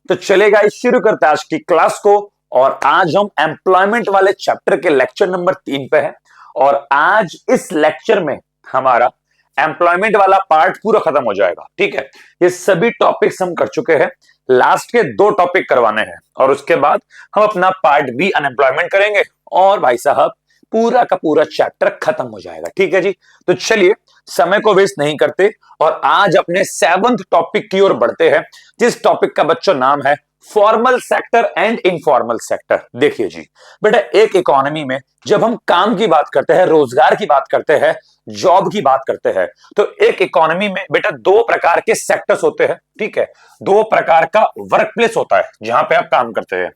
तो चलेगा, शुरू करते हैं आज की क्लास को। और आज हम एम्प्लॉयमेंट वाले चैप्टर के लेक्चर नंबर 3 पे हैं। और आज इस लेक्चर में हमारा एम्प्लॉयमेंट वाला पार्ट पूरा खत्म हो जाएगा। ठीक है, ये सभी टॉपिक्स हम कर चुके हैं, लास्ट के 2 टॉपिक करवाने हैं और उसके बाद हम अपना पार्ट बी अनएम्प्लॉयमेंट करेंगे और भाई साहब पूरा का पूरा चैप्टर खत्म हो जाएगा। ठीक है जी, तो चलिए समय को वेस्ट नहीं करते और आज अपने 7th टॉपिक की ओर बढ़ते हैं, जिस टॉपिक का बच्चों नाम है formal sector and informal sector. देखिए जी बेटा, एक इकोनॉमी में जब हम काम की बात करते हैं, रोजगार की बात करते हैं, जॉब की बात करते हैं, तो एक इकोनॉमी में बेटा 2 प्रकार के सेक्टर्स होते हैं। ठीक है, 2 प्रकार का वर्क प्लेस होता है जहां पे आप काम करते हैं।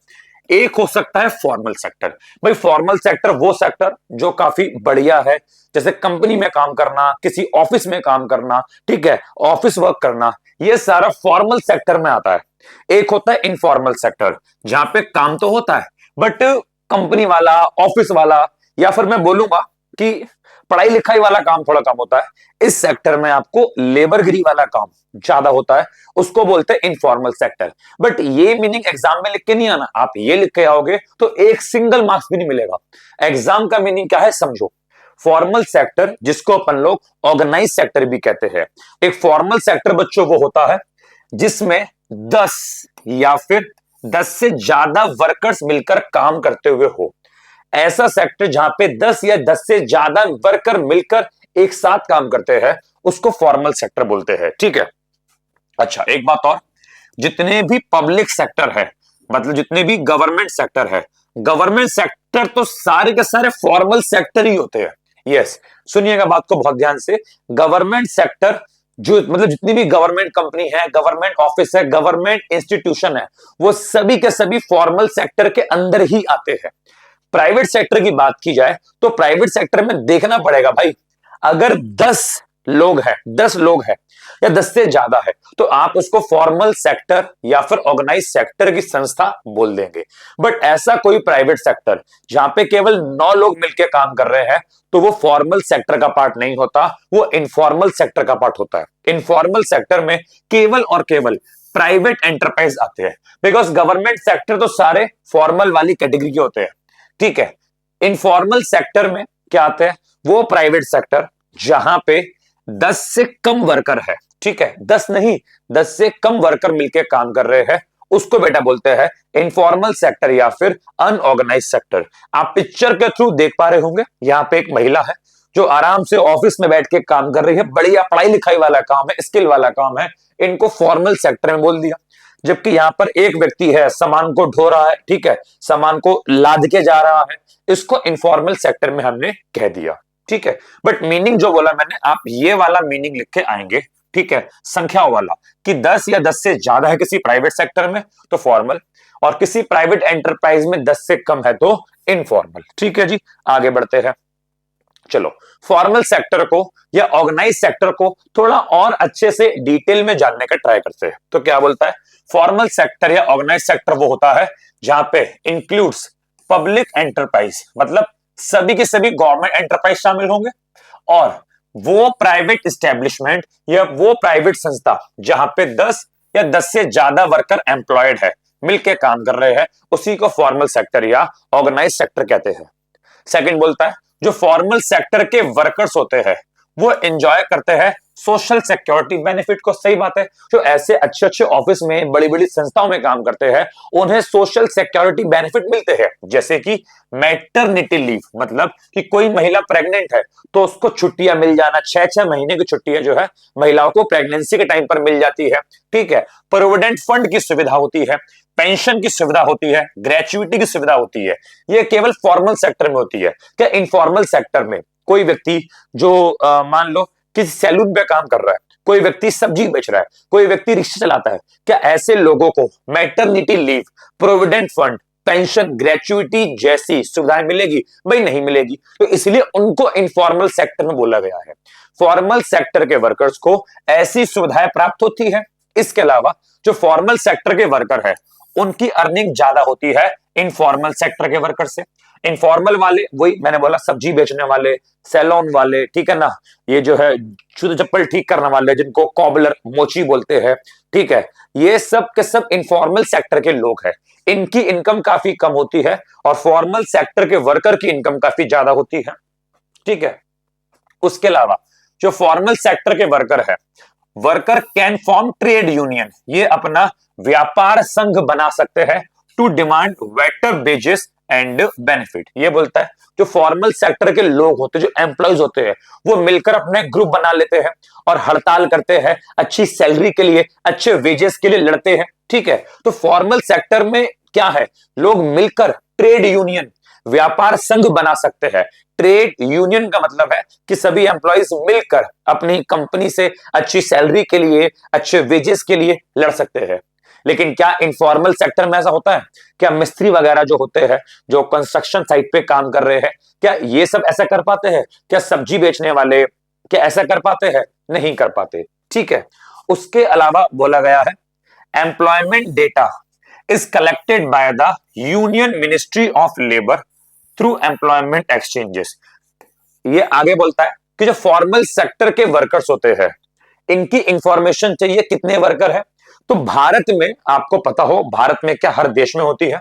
एक हो सकता है फॉर्मल सेक्टर। भाई फॉर्मल सेक्टर वो सेक्टर जो काफी बढ़िया है, जैसे कंपनी में काम करना, किसी ऑफिस में काम करना, ठीक है, ऑफिस वर्क करना, ये सारा फॉर्मल सेक्टर में आता है। एक होता है इनफॉर्मल सेक्टर, जहां पे काम तो होता है बट कंपनी वाला, ऑफिस वाला, या फिर मैं बोलूंगा कि पढ़ाई लिखाई वाला काम थोड़ा कम होता है। इस सेक्टर में आपको लेबरगिरी वाला काम ज्यादा होता है, उसको बोलते हैं इनफॉर्मल सेक्टर। बट ये मीनिंग एग्जाम में लिख के नहीं आना, आप ये लिख के आओगे तो एक सिंगल मार्क्स भी नहीं मिलेगा। एग्जाम का मीनिंग क्या है समझो। फॉर्मल सेक्टर, जिसको अपन लोग ऑर्गेनाइज सेक्टर भी कहते हैं, एक फॉर्मल सेक्टर बच्चों वो होता है जिसमें 10 या फिर 10 से ज्यादा वर्कर्स मिलकर काम करते हुए हो। ऐसा सेक्टर जहां पे 10 या 10 से ज्यादा वर्कर मिलकर एक साथ काम करते हैं, उसको फॉर्मल सेक्टर बोलते हैं। ठीक है, अच्छा एक बात और, जितने भी पब्लिक सेक्टर है, मतलब जितने भी गवर्नमेंट सेक्टर है, गवर्नमेंट सेक्टर तो सारे के सारे फॉर्मल सेक्टर ही होते हैं। यस, सुनिएगा बात को बहुत ध्यान से। गवर्नमेंट सेक्टर जो मतलब जितनी भी गवर्नमेंट कंपनी है, गवर्नमेंट ऑफिस है, गवर्नमेंट इंस्टीट्यूशन है, वो सभी के सभी फॉर्मल सेक्टर के अंदर ही आते हैं। प्राइवेट सेक्टर की बात की जाए तो प्राइवेट सेक्टर में देखना पड़ेगा भाई, अगर 10 लोग हैं, 10 लोग हैं या 10 से ज्यादा है, तो आप उसको फॉर्मल सेक्टर या फिर ऑर्गेनाइज सेक्टर की संस्था बोल देंगे। बट ऐसा कोई प्राइवेट सेक्टर जहां पे केवल 9 लोग मिलकर काम कर रहे हैं, तो वो फॉर्मल सेक्टर का पार्ट नहीं होता, वो इनफॉर्मल सेक्टर का पार्ट होता है। इनफॉर्मल सेक्टर में केवल और केवल प्राइवेट एंटरप्राइज आते हैं, बिकॉज गवर्नमेंट सेक्टर तो सारे फॉर्मल वाली कैटेगरी के होते हैं। ठीक है, इनफॉर्मल सेक्टर में क्या आते हैं, वो प्राइवेट सेक्टर जहां पे 10 से कम वर्कर है। ठीक है, 10 नहीं, 10 से कम वर्कर मिलकर काम कर रहे हैं, उसको बेटा बोलते हैं इनफॉर्मल सेक्टर या फिर अनऑर्गेनाइज सेक्टर। आप पिक्चर के थ्रू देख पा रहे होंगे, यहां पे एक महिला है जो आराम से ऑफिस में बैठ के काम कर रही है, बढ़िया पढ़ाई लिखाई वाला काम है, स्किल वाला काम है, इनको फॉर्मल सेक्टर में बोल दिया। जबकि यहां पर एक व्यक्ति है, सामान को ढो रहा है, ठीक है, सामान को लाद के जा रहा है, इसको इनफॉर्मल सेक्टर में हमने कह दिया। ठीक है, बट मीनिंग जो बोला मैंने, आप ये वाला मीनिंग लिख के आएंगे, ठीक है, संख्याओं वाला, कि 10 या 10 से ज्यादा है किसी प्राइवेट सेक्टर में तो फॉर्मल, और किसी प्राइवेट एंटरप्राइज में 10 से कम है तो इनफॉर्मल। ठीक है जी, आगे बढ़ते हैं। चलो, फॉर्मल सेक्टर को या ऑर्गेनाइज सेक्टर को थोड़ा और अच्छे से डिटेल में जानने का ट्राई करते हैं। तो क्या बोलता है, फॉर्मल सेक्टर या ऑर्गेनाइज सेक्टर वो होता है जहां पे इंक्लूड्स पब्लिक एंटरप्राइज, मतलब सभी के सभी गवर्नमेंट एंटरप्राइज शामिल होंगे, और वो प्राइवेट एस्टेब्लिशमेंट या वो प्राइवेट संस्था जहां पे 10 या 10 से ज्यादा वर्कर एम्प्लॉयड है, मिलके काम कर रहे हैं, उसी को फॉर्मल सेक्टर या ऑर्गेनाइज सेक्टर कहते हैं। सेकंड बोलता है, जो फॉर्मल सेक्टर के वर्कर्स होते हैं वो एंजॉय करते हैं सोशल सिक्योरिटी बेनिफिट को। सही बात है, जो ऐसे अच्छे अच्छे ऑफिस में, बड़ी बड़ी संस्थाओं में काम करते हैं, उन्हें सोशल सिक्योरिटी बेनिफिट मिलते हैं, जैसे कि मैटरनिटी लीव, मतलब कि कोई महिला प्रेग्नेंट है तो उसको छुट्टियां मिल जाना, 6-6 महीने की छुट्टियां जो है महिलाओं को प्रेगनेंसी के टाइम पर मिल जाती है। ठीक है, प्रोविडेंट फंड की सुविधा होती है, पेंशन की सुविधा होती है, ग्रेचुइटी की सुविधा होती है। ये केवल फॉर्मल सेक्टर में होती है। क्या इनफॉर्मल सेक्टर में कोई व्यक्ति जो मान लो किसी सैलून पे काम कर रहा है, कोई व्यक्ति सब्जी बेच रहा है, कोई व्यक्ति रिक्शा चलाता है, क्या ऐसे लोगों को maternity leave, provident fund, pension, gratuity जैसी सुविधाएं मिलेगी? भाई नहीं मिलेगी। तो इसलिए उनको इनफॉर्मल सेक्टर में बोला गया है। फॉर्मल सेक्टर के वर्कर्स को ऐसी सुविधाएं प्राप्त होती है। इसके अलावा जो फॉर्मल सेक्टर के वर्कर है उनकी अर्निंग ज्यादा होती है इनफॉर्मल सेक्टर के वर्कर से। इनफॉर्मल वाले वही मैंने बोला, सब्जी बेचने वाले, सैलून वाले, ठीक है ना, ये जो है जूते चप्पल ठीक करने वाले जिनको कॉबलर, मोची बोलते हैं, ठीक है, ये सब के सब इनफॉर्मल सेक्टर के लोग हैं। इनकी इनकम काफी कम होती है और फॉर्मल सेक्टर के वर्कर की इनकम काफी ज्यादा होती है। ठीक है, उसके अलावा जो फॉर्मल सेक्टर के वर्कर है, worker can form trade union, ये अपना व्यापार संघ बना सकते हैं to demand better wages and benefit. ये बोलता है जो फॉर्मल सेक्टर के लोग होते हैं, जो एम्प्लॉयज होते हैं, वो मिलकर अपने ग्रुप बना लेते हैं और हड़ताल करते हैं, अच्छी सैलरी के लिए, अच्छे वेजेस के लिए लड़ते हैं। ठीक है, तो फॉर्मल सेक्टर में क्या है, लोग मिलकर ट्रेड यूनियन, व्यापार संघ बना सकते हैं। ट्रेड यूनियन का मतलब है कि सभी एम्प्लॉयज मिलकर अपनी कंपनी से अच्छी सैलरी के लिए, अच्छे वेजेस के लिए लड़ सकते हैं। लेकिन क्या इनफॉर्मल सेक्टर में ऐसा होता है? क्या मिस्त्री वगैरह जो होते हैं, जो कंस्ट्रक्शन साइट पे काम कर रहे हैं, क्या ये सब ऐसा कर पाते हैं? क्या सब्जी बेचने वाले क्या ऐसा कर पाते हैं? नहीं कर पाते। ठीक है, उसके अलावा बोला गया है employment data is collected by the union ministry of labour through employment exchanges. ये आगे बोलता है कि जो फॉर्मल सेक्टर के वर्कर्स होते हैं, इनकी इंफॉर्मेशन चाहिए कितने वर्कर है। तो भारत में आपको पता हो, भारत में क्या हर देश में होती है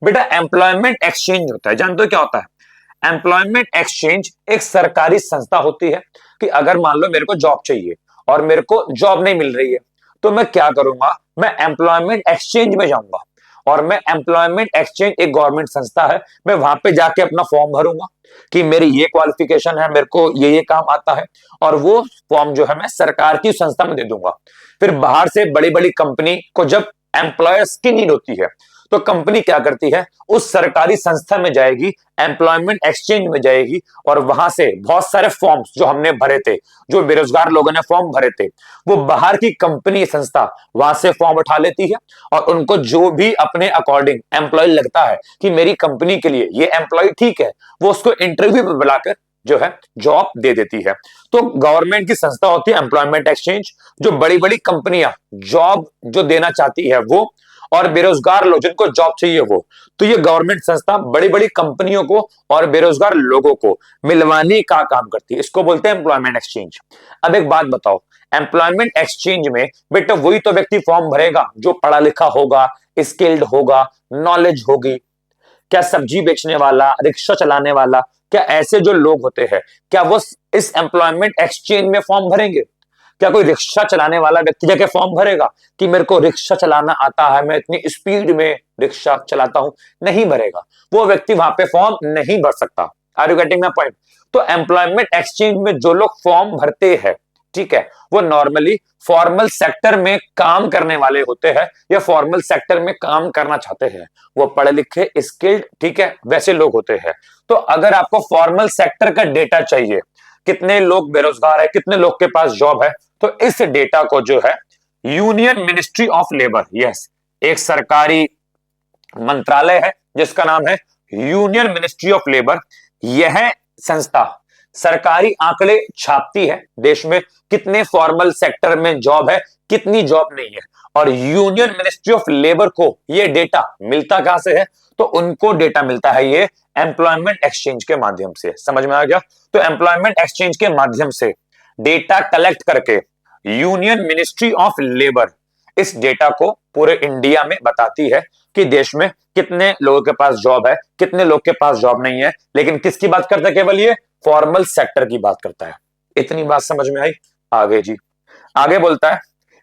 बेटा, एम्प्लॉयमेंट एक्सचेंज होता है। जानते हो क्या होता है एम्प्लॉयमेंट एक्सचेंज? एक सरकारी संस्था होती है कि अगर मान लो मेरे को जॉब चाहिए और मेरे को जॉब नहीं मिल रही है, तो मैं क्या करूंगा, मैं एम्प्लॉयमेंट एक्सचेंज में जाऊंगा और मैं एम्प्लॉयमेंट एक्सचेंज एक गवर्नमेंट संस्था है, मैं वहां पे जाके अपना फॉर्म भरूंगा कि मेरी ये क्वालिफिकेशन है, मेरे को ये काम आता है, और वो फॉर्म जो है मैं सरकार की संस्था में दे दूंगा। फिर बाहर से बड़ी बड़ी कंपनी को जब एम्प्लॉयर्स की नीड होती है, तो कंपनी क्या करती है, उस सरकारी संस्था में जाएगी, एम्प्लॉयमेंट एक्सचेंज में जाएगी और वहां से बहुत सारे फॉर्म्स जो हमने भरे थे, जो बेरोजगार लोगों ने फॉर्म भरे थे, वो बाहर की कंपनी संस्था वहां से फॉर्म उठा लेती है और उनको जो भी अपने अकॉर्डिंग एम्प्लॉय लगता है कि मेरी कंपनी के लिए ये एम्प्लॉय ठीक है, वो उसको इंटरव्यू में बुलाकर जो है जॉब दे देती है। तो गवर्नमेंट की संस्था होती है एम्प्लॉयमेंट एक्सचेंज, जो बड़ी बड़ी कंपनियां जॉब जो देना चाहती है वो, और बेरोजगार लोग जिनको जॉब चाहिए वो, तो ये गवर्नमेंट संस्था बड़ी बड़ी कंपनियों को और बेरोजगार लोगों को मिलवाने का काम करती है। इसको बोलते हैं एम्प्लॉयमेंट एक्सचेंज। अब एक बात बताओ, एम्प्लॉयमेंट एक्सचेंज में बेटा वही तो व्यक्ति फॉर्म भरेगा जो पढ़ा लिखा होगा, स्किल्ड होगा, नॉलेज होगी। क्या सब्जी बेचने वाला, रिक्शा चलाने वाला, क्या ऐसे जो लोग होते हैं, क्या वो इस एम्प्लॉयमेंट एक्सचेंज में फॉर्म भरेंगे? क्या कोई रिक्शा चलाने वाला व्यक्ति जाके फॉर्म भरेगा कि मेरे को रिक्शा चलाना आता है, मैं इतनी स्पीड में रिक्शा चलाता हूं? नहीं भरेगा, वो व्यक्ति वहां पे फॉर्म नहीं भर सकता। Are you getting my point? तो एम्प्लॉयमेंट एक्सचेंज में जो लोग फॉर्म भरते हैं, ठीक है, वो नॉर्मली फॉर्मल सेक्टर में काम करने वाले होते हैं या फॉर्मल सेक्टर में काम करना चाहते हैं, वो पढ़े लिखे स्किल्ड, ठीक है, वैसे लोग होते हैं। तो अगर आपको फॉर्मल सेक्टर का डेटा चाहिए, कितने लोग बेरोजगार है, कितने लोग के पास जॉब है, तो इस डेटा को जो है union ministry of labour, yes, एक सरकारी मंत्रालय है जिसका नाम है यूनियन मिनिस्ट्री ऑफ लेबर, यह संस्था सरकारी आंकड़े छापती है देश में कितने फॉर्मल सेक्टर में जॉब है, कितनी जॉब नहीं है। और यूनियन मिनिस्ट्री ऑफ लेबर को यह डेटा मिलता कहां से है? तो उनको डेटा मिलता है ये एम्प्लॉयमेंट एक्सचेंज के माध्यम से। समझ में आ गया? तो एम्प्लॉयमेंट एक्सचेंज के माध्यम से डेटा कलेक्ट करके यूनियन मिनिस्ट्री ऑफ लेबर इस डेटा को पूरे इंडिया में बताती है कि देश में कितने लोगों के पास जॉब है, कितने लोग के पास जॉब नहीं है। लेकिन किसकी बात करता है? केवल ये फॉर्मल सेक्टर की बात करता है। इतनी बात समझ में आई? आगे जी, आगे बोलता है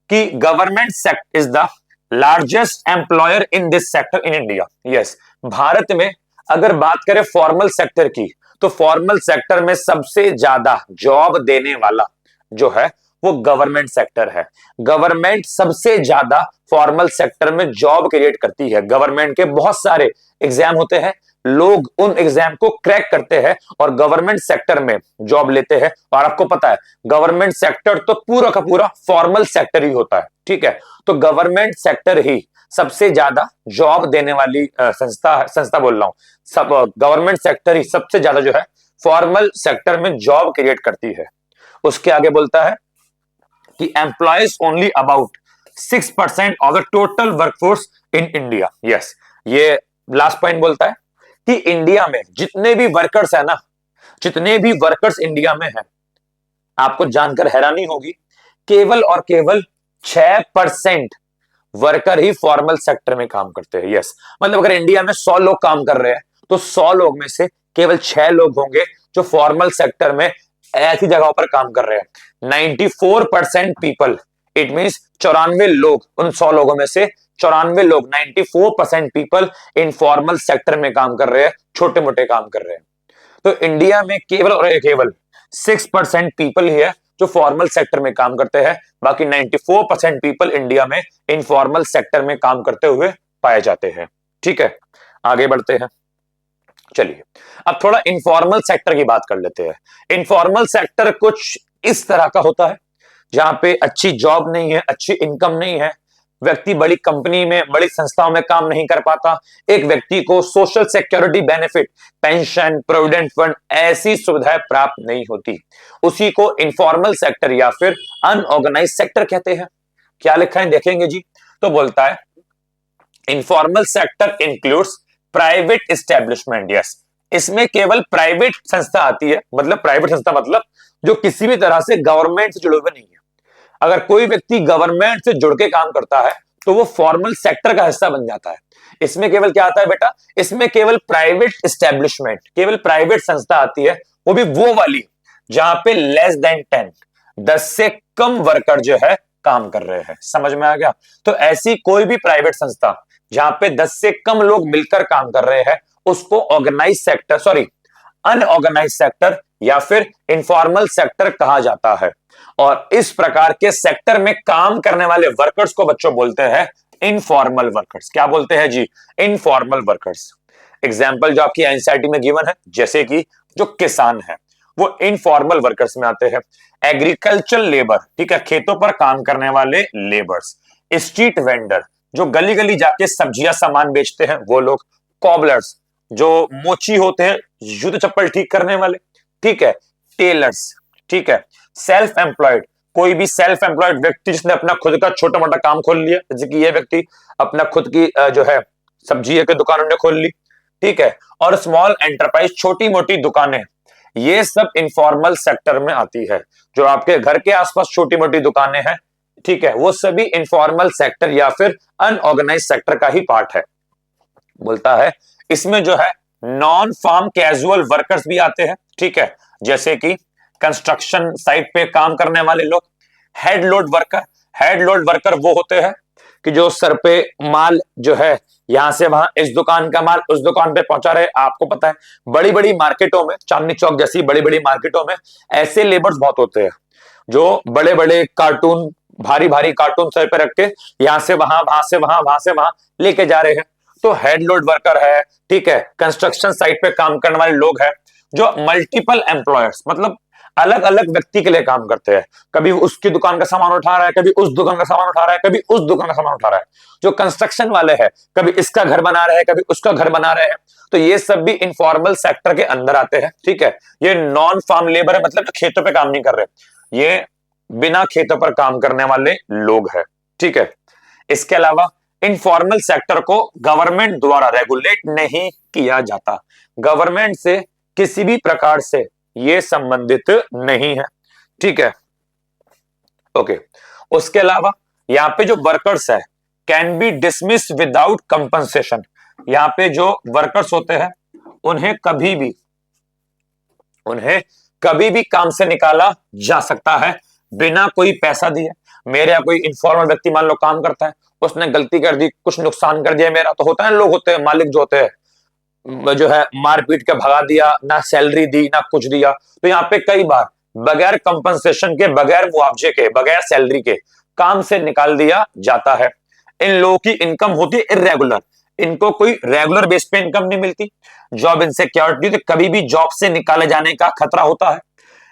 कि government sector is the largest employer in this sector in India. Yes, Bharat में अगर बात करें फॉर्मल सेक्टर की, तो फॉर्मल सेक्टर में सबसे ज्यादा जॉब देने वाला जो है वो गवर्नमेंट सेक्टर है। गवर्नमेंट सबसे ज्यादा फॉर्मल सेक्टर में जॉब क्रिएट करती है। गवर्नमेंट के बहुत सारे एग्जाम होते हैं, लोग उन एग्जाम को क्रैक करते हैं और गवर्नमेंट सेक्टर में जॉब लेते हैं। और आपको पता है गवर्नमेंट सेक्टर तो पूरा का पूरा फॉर्मल सेक्टर ही होता है, ठीक है। तो गवर्नमेंट सेक्टर ही सबसे ज्यादा जॉब देने वाली संस्था बोल रहा हूं, सब गवर्नमेंट सेक्टर ही सबसे ज्यादा जो है फॉर्मल सेक्टर में जॉब क्रिएट करती है। उसके आगे बोलता है कि employees only about 6% of the total workforce in India. Yes, ये लास्ट पॉइंट बोलता है कि इंडिया में जितने भी वर्कर्स है ना, जितने भी वर्कर्स इंडिया में है, आपको जानकर हैरानी होगी, केवल और केवल 6% वर्कर ही फॉर्मल सेक्टर में काम करते हैं। यस, मतलब अगर इंडिया में 100 लोग काम कर रहे हैं तो 100 लोग में से केवल 6 लोग होंगे जो फॉर्मल सेक्टर में ऐसी जगहों पर काम कर रहे हैं। 94% पीपल, इट मींस 94 लोग, उन 100 लोगों में से 94 लोग, 94% पीपल इनफॉर्मल सेक्टर में काम कर रहे हैं, छोटे मोटे काम कर रहे हैं। तो इंडिया में केवल और केवल 6% पीपल ही है जो फॉर्मल सेक्टर में काम करते हैं, बाकी 94% पीपल इंडिया में इनफॉर्मल सेक्टर में काम करते हुए पाए जाते हैं। ठीक है, आगे बढ़ते हैं। चलिए अब थोड़ा इनफॉर्मल सेक्टर की बात कर लेते हैं। इनफॉर्मल सेक्टर कुछ इस तरह का होता है जहां पे अच्छी जॉब नहीं है, अच्छी इनकम नहीं है, व्यक्ति बड़ी कंपनी में, बड़ी संस्थाओं में काम नहीं कर पाता, एक व्यक्ति को social security benefit, pension, provident fund ऐसी सुविधाएं प्राप्त नहीं होती, उसी को इनफॉर्मल सेक्टर या फिर अनऑर्गेनाइज सेक्टर कहते हैं। क्या लिखा है देखेंगे जी, तो बोलता है informal sector includes private establishment. Yes, इसमें केवल प्राइवेट संस्था आती है, मतलब प्राइवेट संस्था मतलब जो किसी भी तरह से गवर्नमेंट से जुड़े हुए नहीं है। अगर कोई व्यक्ति गवर्नमेंट से जुड़ के काम करता है तो वो फॉर्मल सेक्टर का हिस्सा बन जाता है। इसमें केवल क्या आता है बेटा, इसमें केवल प्राइवेट एस्टेब्लिशमेंट, केवल प्राइवेट संस्था आती है, वो भी वो वाली जहां पे लेस देन 10, 10 से कम वर्कर जो है काम कर रहे हैं। समझ में आ गया? तो ऐसी कोई भी प्राइवेट संस्था जहां पे 10 से कम लोग मिलकर काम कर रहे हैं उसको organize sector, sorry unorganize sector या फिर इनफॉर्मल सेक्टर कहा जाता है। और इस प्रकार के सेक्टर में काम करने वाले वर्कर्स को बच्चों बोलते हैं इनफॉर्मल वर्कर्स। क्या बोलते हैं जी? Informal workers. एग्जाम्पल जो आपकी एनसीईआरटी में गिवन है, जैसे कि जो किसान है वो इनफॉर्मल वर्कर्स में आते हैं। एग्रीकल्चर लेबर, ठीक है, खेतों पर काम करने वाले लेबर्स। स्ट्रीट वेंडर, जो गली गली जाके सब्जियां सामान बेचते हैं वो लोग। कॉबलर्स, जो मोची होते हैं, जूते चप्पल ठीक करने वाले। ठीक है, टेलर्स। ठीक है, सेल्फ एम्प्लॉयड, कोई भी सेल्फ एम्प्लॉयड व्यक्ति जिसने अपना खुद का छोटा मोटा काम खोल लिया, जैसे कि ये व्यक्ति अपना खुद की जो है सब्जी की दुकान ने खोल ली। ठीक है, और स्मॉल एंटरप्राइज, छोटी मोटी दुकानें, ये सब इनफॉर्मल सेक्टर में आती है। जो आपके घर के आसपास छोटी मोटी दुकानें हैं, ठीक है, वो सभी इनफॉर्मल सेक्टर या फिर अनऑर्गेनाइज सेक्टर का ही पार्ट है। बोलता है इसमें जो है नॉन फार्म कैजुअल वर्कर्स भी आते हैं। ठीक है, जैसे कि कंस्ट्रक्शन साइट पे काम करने वाले लोग। Head load worker, head load worker वो होते हैं कि जो सर पे माल जो है यहां से वहां, इस दुकान का माल उस दुकान पे पहुंचा रहे। आपको पता है बड़ी बड़ी मार्केटों में, चांदनी चौक जैसी बड़ी बड़ी मार्केटों में ऐसे लेबर्स बहुत होते हैं जो बड़े बड़े कार्टून, भारी भारी कार्टून सर पे रख के यहां से वहां, वहां से वहां, वहां से वहां लेके जा रहे हैं। तो हेड लोड वर्कर है। ठीक है, कंस्ट्रक्शन साइट पे काम करने वाले लोग हैं जो मल्टीपल एम्प्लॉयर्स, मतलब अलग अलग व्यक्ति के लिए काम करते हैं। कभी उसकी दुकान का सामान उठा रहा है, कभी उस दुकान का सामान उठा रहा है, कभी उस दुकान का सामान उठा रहा है। जो कंस्ट्रक्शन वाले हैं, कभी इसका घर बना रहे हैं, कभी उसका घर बना रहे हैं। तो ये सब भी इनफॉर्मल सेक्टर के अंदर आते हैं। ठीक है, ये नॉन फार्म लेबर है, मतलब खेतों पे काम नहीं कर रहे, ये बिना खेतों पर काम करने वाले लोग हैं। ठीक है, इसके अलावा इनफॉर्मल सेक्टर को गवर्नमेंट द्वारा रेगुलेट नहीं किया जाता। गवर्नमेंट से किसी भी प्रकार से ये संबंधित नहीं है। ठीक है, ओके। उसके अलावा यहां पे जो वर्कर्स है can be dismiss without compensation. यहां पे जो वर्कर्स होते हैं उन्हें कभी भी काम से निकाला जा सकता है बिना कोई पैसा दिए। मेरे यहाँ कोई इनफॉर्मल व्यक्ति मान लो काम करता है, उसने गलती कर दी, कुछ नुकसान कर दिया मेरा, तो होता है लोग होते हैं, मालिक जो होते हैं जो है मारपीट के भगा दिया, ना सैलरी दी ना कुछ दिया। तो यहाँ पे कई बार बगैर कंपनसेशन के, बगैर मुआवजे के, बगैर सैलरी के काम से निकाल दिया जाता है। इन लोगों की इनकम होती है इरेगुलर, इनको कोई रेगुलर बेस पे इनकम नहीं मिलती। जॉब इनसिक्योरिटी, तो कभी भी जॉब से निकाले जाने का खतरा होता है।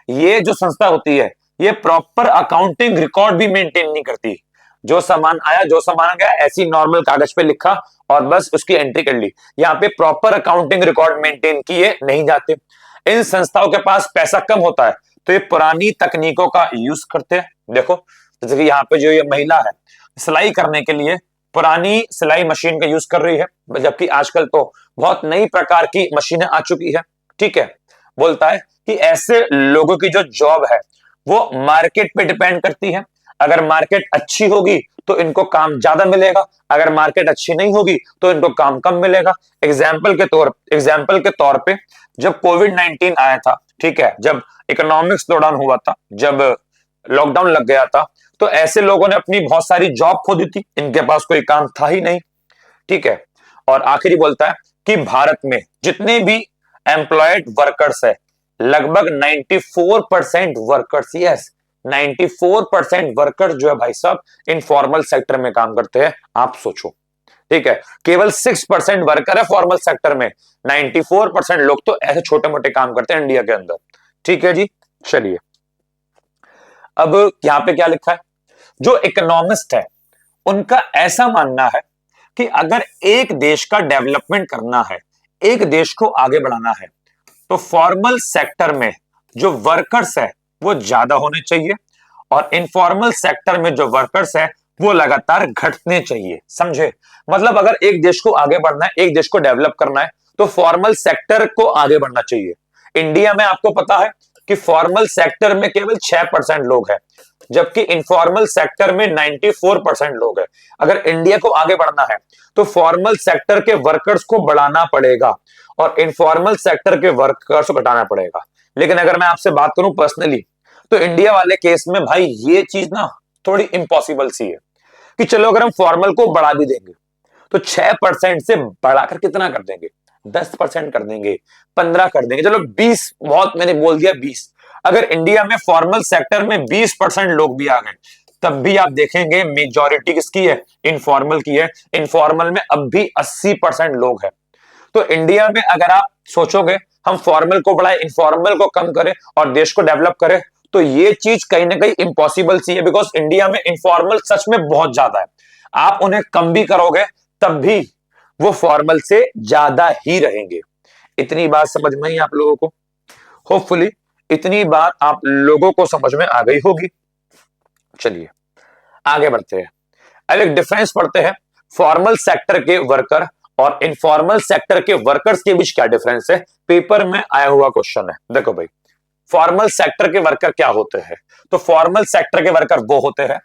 ये जो संस्था होती है ये प्रॉपर अकाउंटिंग रिकॉर्ड भी मेंटेन नहीं करती। जो सामान आया, जो सामान गया, ऐसी नॉर्मल कागज पे लिखा और बस उसकी एंट्री कर ली। यहाँ पे प्रॉपर अकाउंटिंग रिकॉर्ड मेंटेन किए नहीं जाते। इन संस्थाओं के पास पैसा कम होता है तो ये पुरानी तकनीकों का यूज करते हैं। देखो जैसे कि यहाँ पे जो ये महिला है सिलाई करने के लिए पुरानी सिलाई मशीन का यूज कर रही है, जबकि आजकल तो बहुत नई प्रकार की मशीनें आ चुकी है। ठीक है, बोलता है कि ऐसे लोगों की जो जॉब है वो मार्केट पे डिपेंड करती है। अगर मार्केट अच्छी होगी तो इनको काम ज्यादा मिलेगा, अगर मार्केट अच्छी नहीं होगी तो इनको काम कम मिलेगा। एग्जाम्पल के तौर पे जब कोविड-19 आया था, ठीक है, जब इकोनॉमिक स्लोडाउन हुआ था, जब लॉकडाउन लग गया था, तो ऐसे लोगों ने अपनी बहुत सारी जॉब खो दी थी, इनके पास कोई काम था ही नहीं, ठीक है। और आखिरी बोलता है कि भारत में जितने भी एम्प्लॉयड वर्कर्स है, लगभग 94% वर्कर्स, यस 94% वर्कर्स जो है भाई साहब इनफॉर्मल सेक्टर में काम करते हैं। आप सोचो, ठीक है, केवल 6% वर्कर है फॉर्मल सेक्टर में, 94% लोग तो ऐसे छोटे मोटे काम करते हैं इंडिया के अंदर, ठीक है जी। चलिए, अब यहां पे क्या लिखा है, जो इकोनॉमिस्ट है उनका ऐसा मानना है कि अगर एक देश का डेवलपमेंट करना है, एक देश को आगे बढ़ाना है, तो फॉर्मल सेक्टर में जो वर्कर्स है वो ज्यादा होने चाहिए और इनफॉर्मल सेक्टर में जो वर्कर्स है वो लगातार घटने चाहिए। समझे? मतलब अगर एक देश को आगे बढ़ना है, एक देश को डेवलप करना है, तो फॉर्मल सेक्टर को आगे बढ़ना चाहिए। इंडिया में आपको पता है कि फॉर्मल सेक्टर में केवल 6% लोग हैं, जबकि इनफॉर्मल सेक्टर में 94% लोग हैं। अगर इंडिया को आगे बढ़ना है तो फॉर्मल सेक्टर के वर्कर्स को बढ़ाना पड़ेगा और इनफॉर्मल सेक्टर के वर्कर्स को घटाना पड़ेगा। लेकिन अगर मैं आपसे बात करूं पर्सनली, तो इंडिया वाले केस में भाई ये चीज ना थोड़ी इम्पॉसिबल सी है कि चलो अगर हम फॉर्मल को बढ़ा भी देंगे तो 6% से बढ़ाकर कितना कर देंगे, 10% कर देंगे, 15 कर देंगे, चलो 20, बहुत मैंने बोल दिया 20। अगर इंडिया में फॉर्मल सेक्टर में 20% लोग भी आ गए, तब भी आप देखेंगे मेजॉरिटी किसकी है, इनफॉर्मल की है। इनफॉर्मल में अब भी 80% लोग हैं। तो इंडिया में अगर आप सोचोगे हम फॉर्मल को बढ़ाए, इनफॉर्मल को कम करें और देश को डेवलप करें, तो ये चीज कहीं ना कहीं इम्पॉसिबल सी है, बिकॉज इंडिया में इनफॉर्मल सच में बहुत ज्यादा है। आप उन्हें कम भी करोगे तब भी वो फॉर्मल से ज्यादा ही रहेंगे। इतनी बात समझ में ही आप लोगों को, होपफुली इतनी बात आप लोगों को समझ में आ गई होगी। चलिए आगे बढ़ते हैं, अब एक डिफरेंस पढ़ते हैं, फॉर्मल सेक्टर के वर्कर और इनफॉर्मल सेक्टर के वर्कर्स के बीच क्या डिफरेंस है, पेपर में आया हुआ क्वेश्चन है। देखो भाई, फॉर्मल सेक्टर के वर्कर क्या होते हैं, तो फॉर्मल सेक्टर के वर्कर वो होते हैं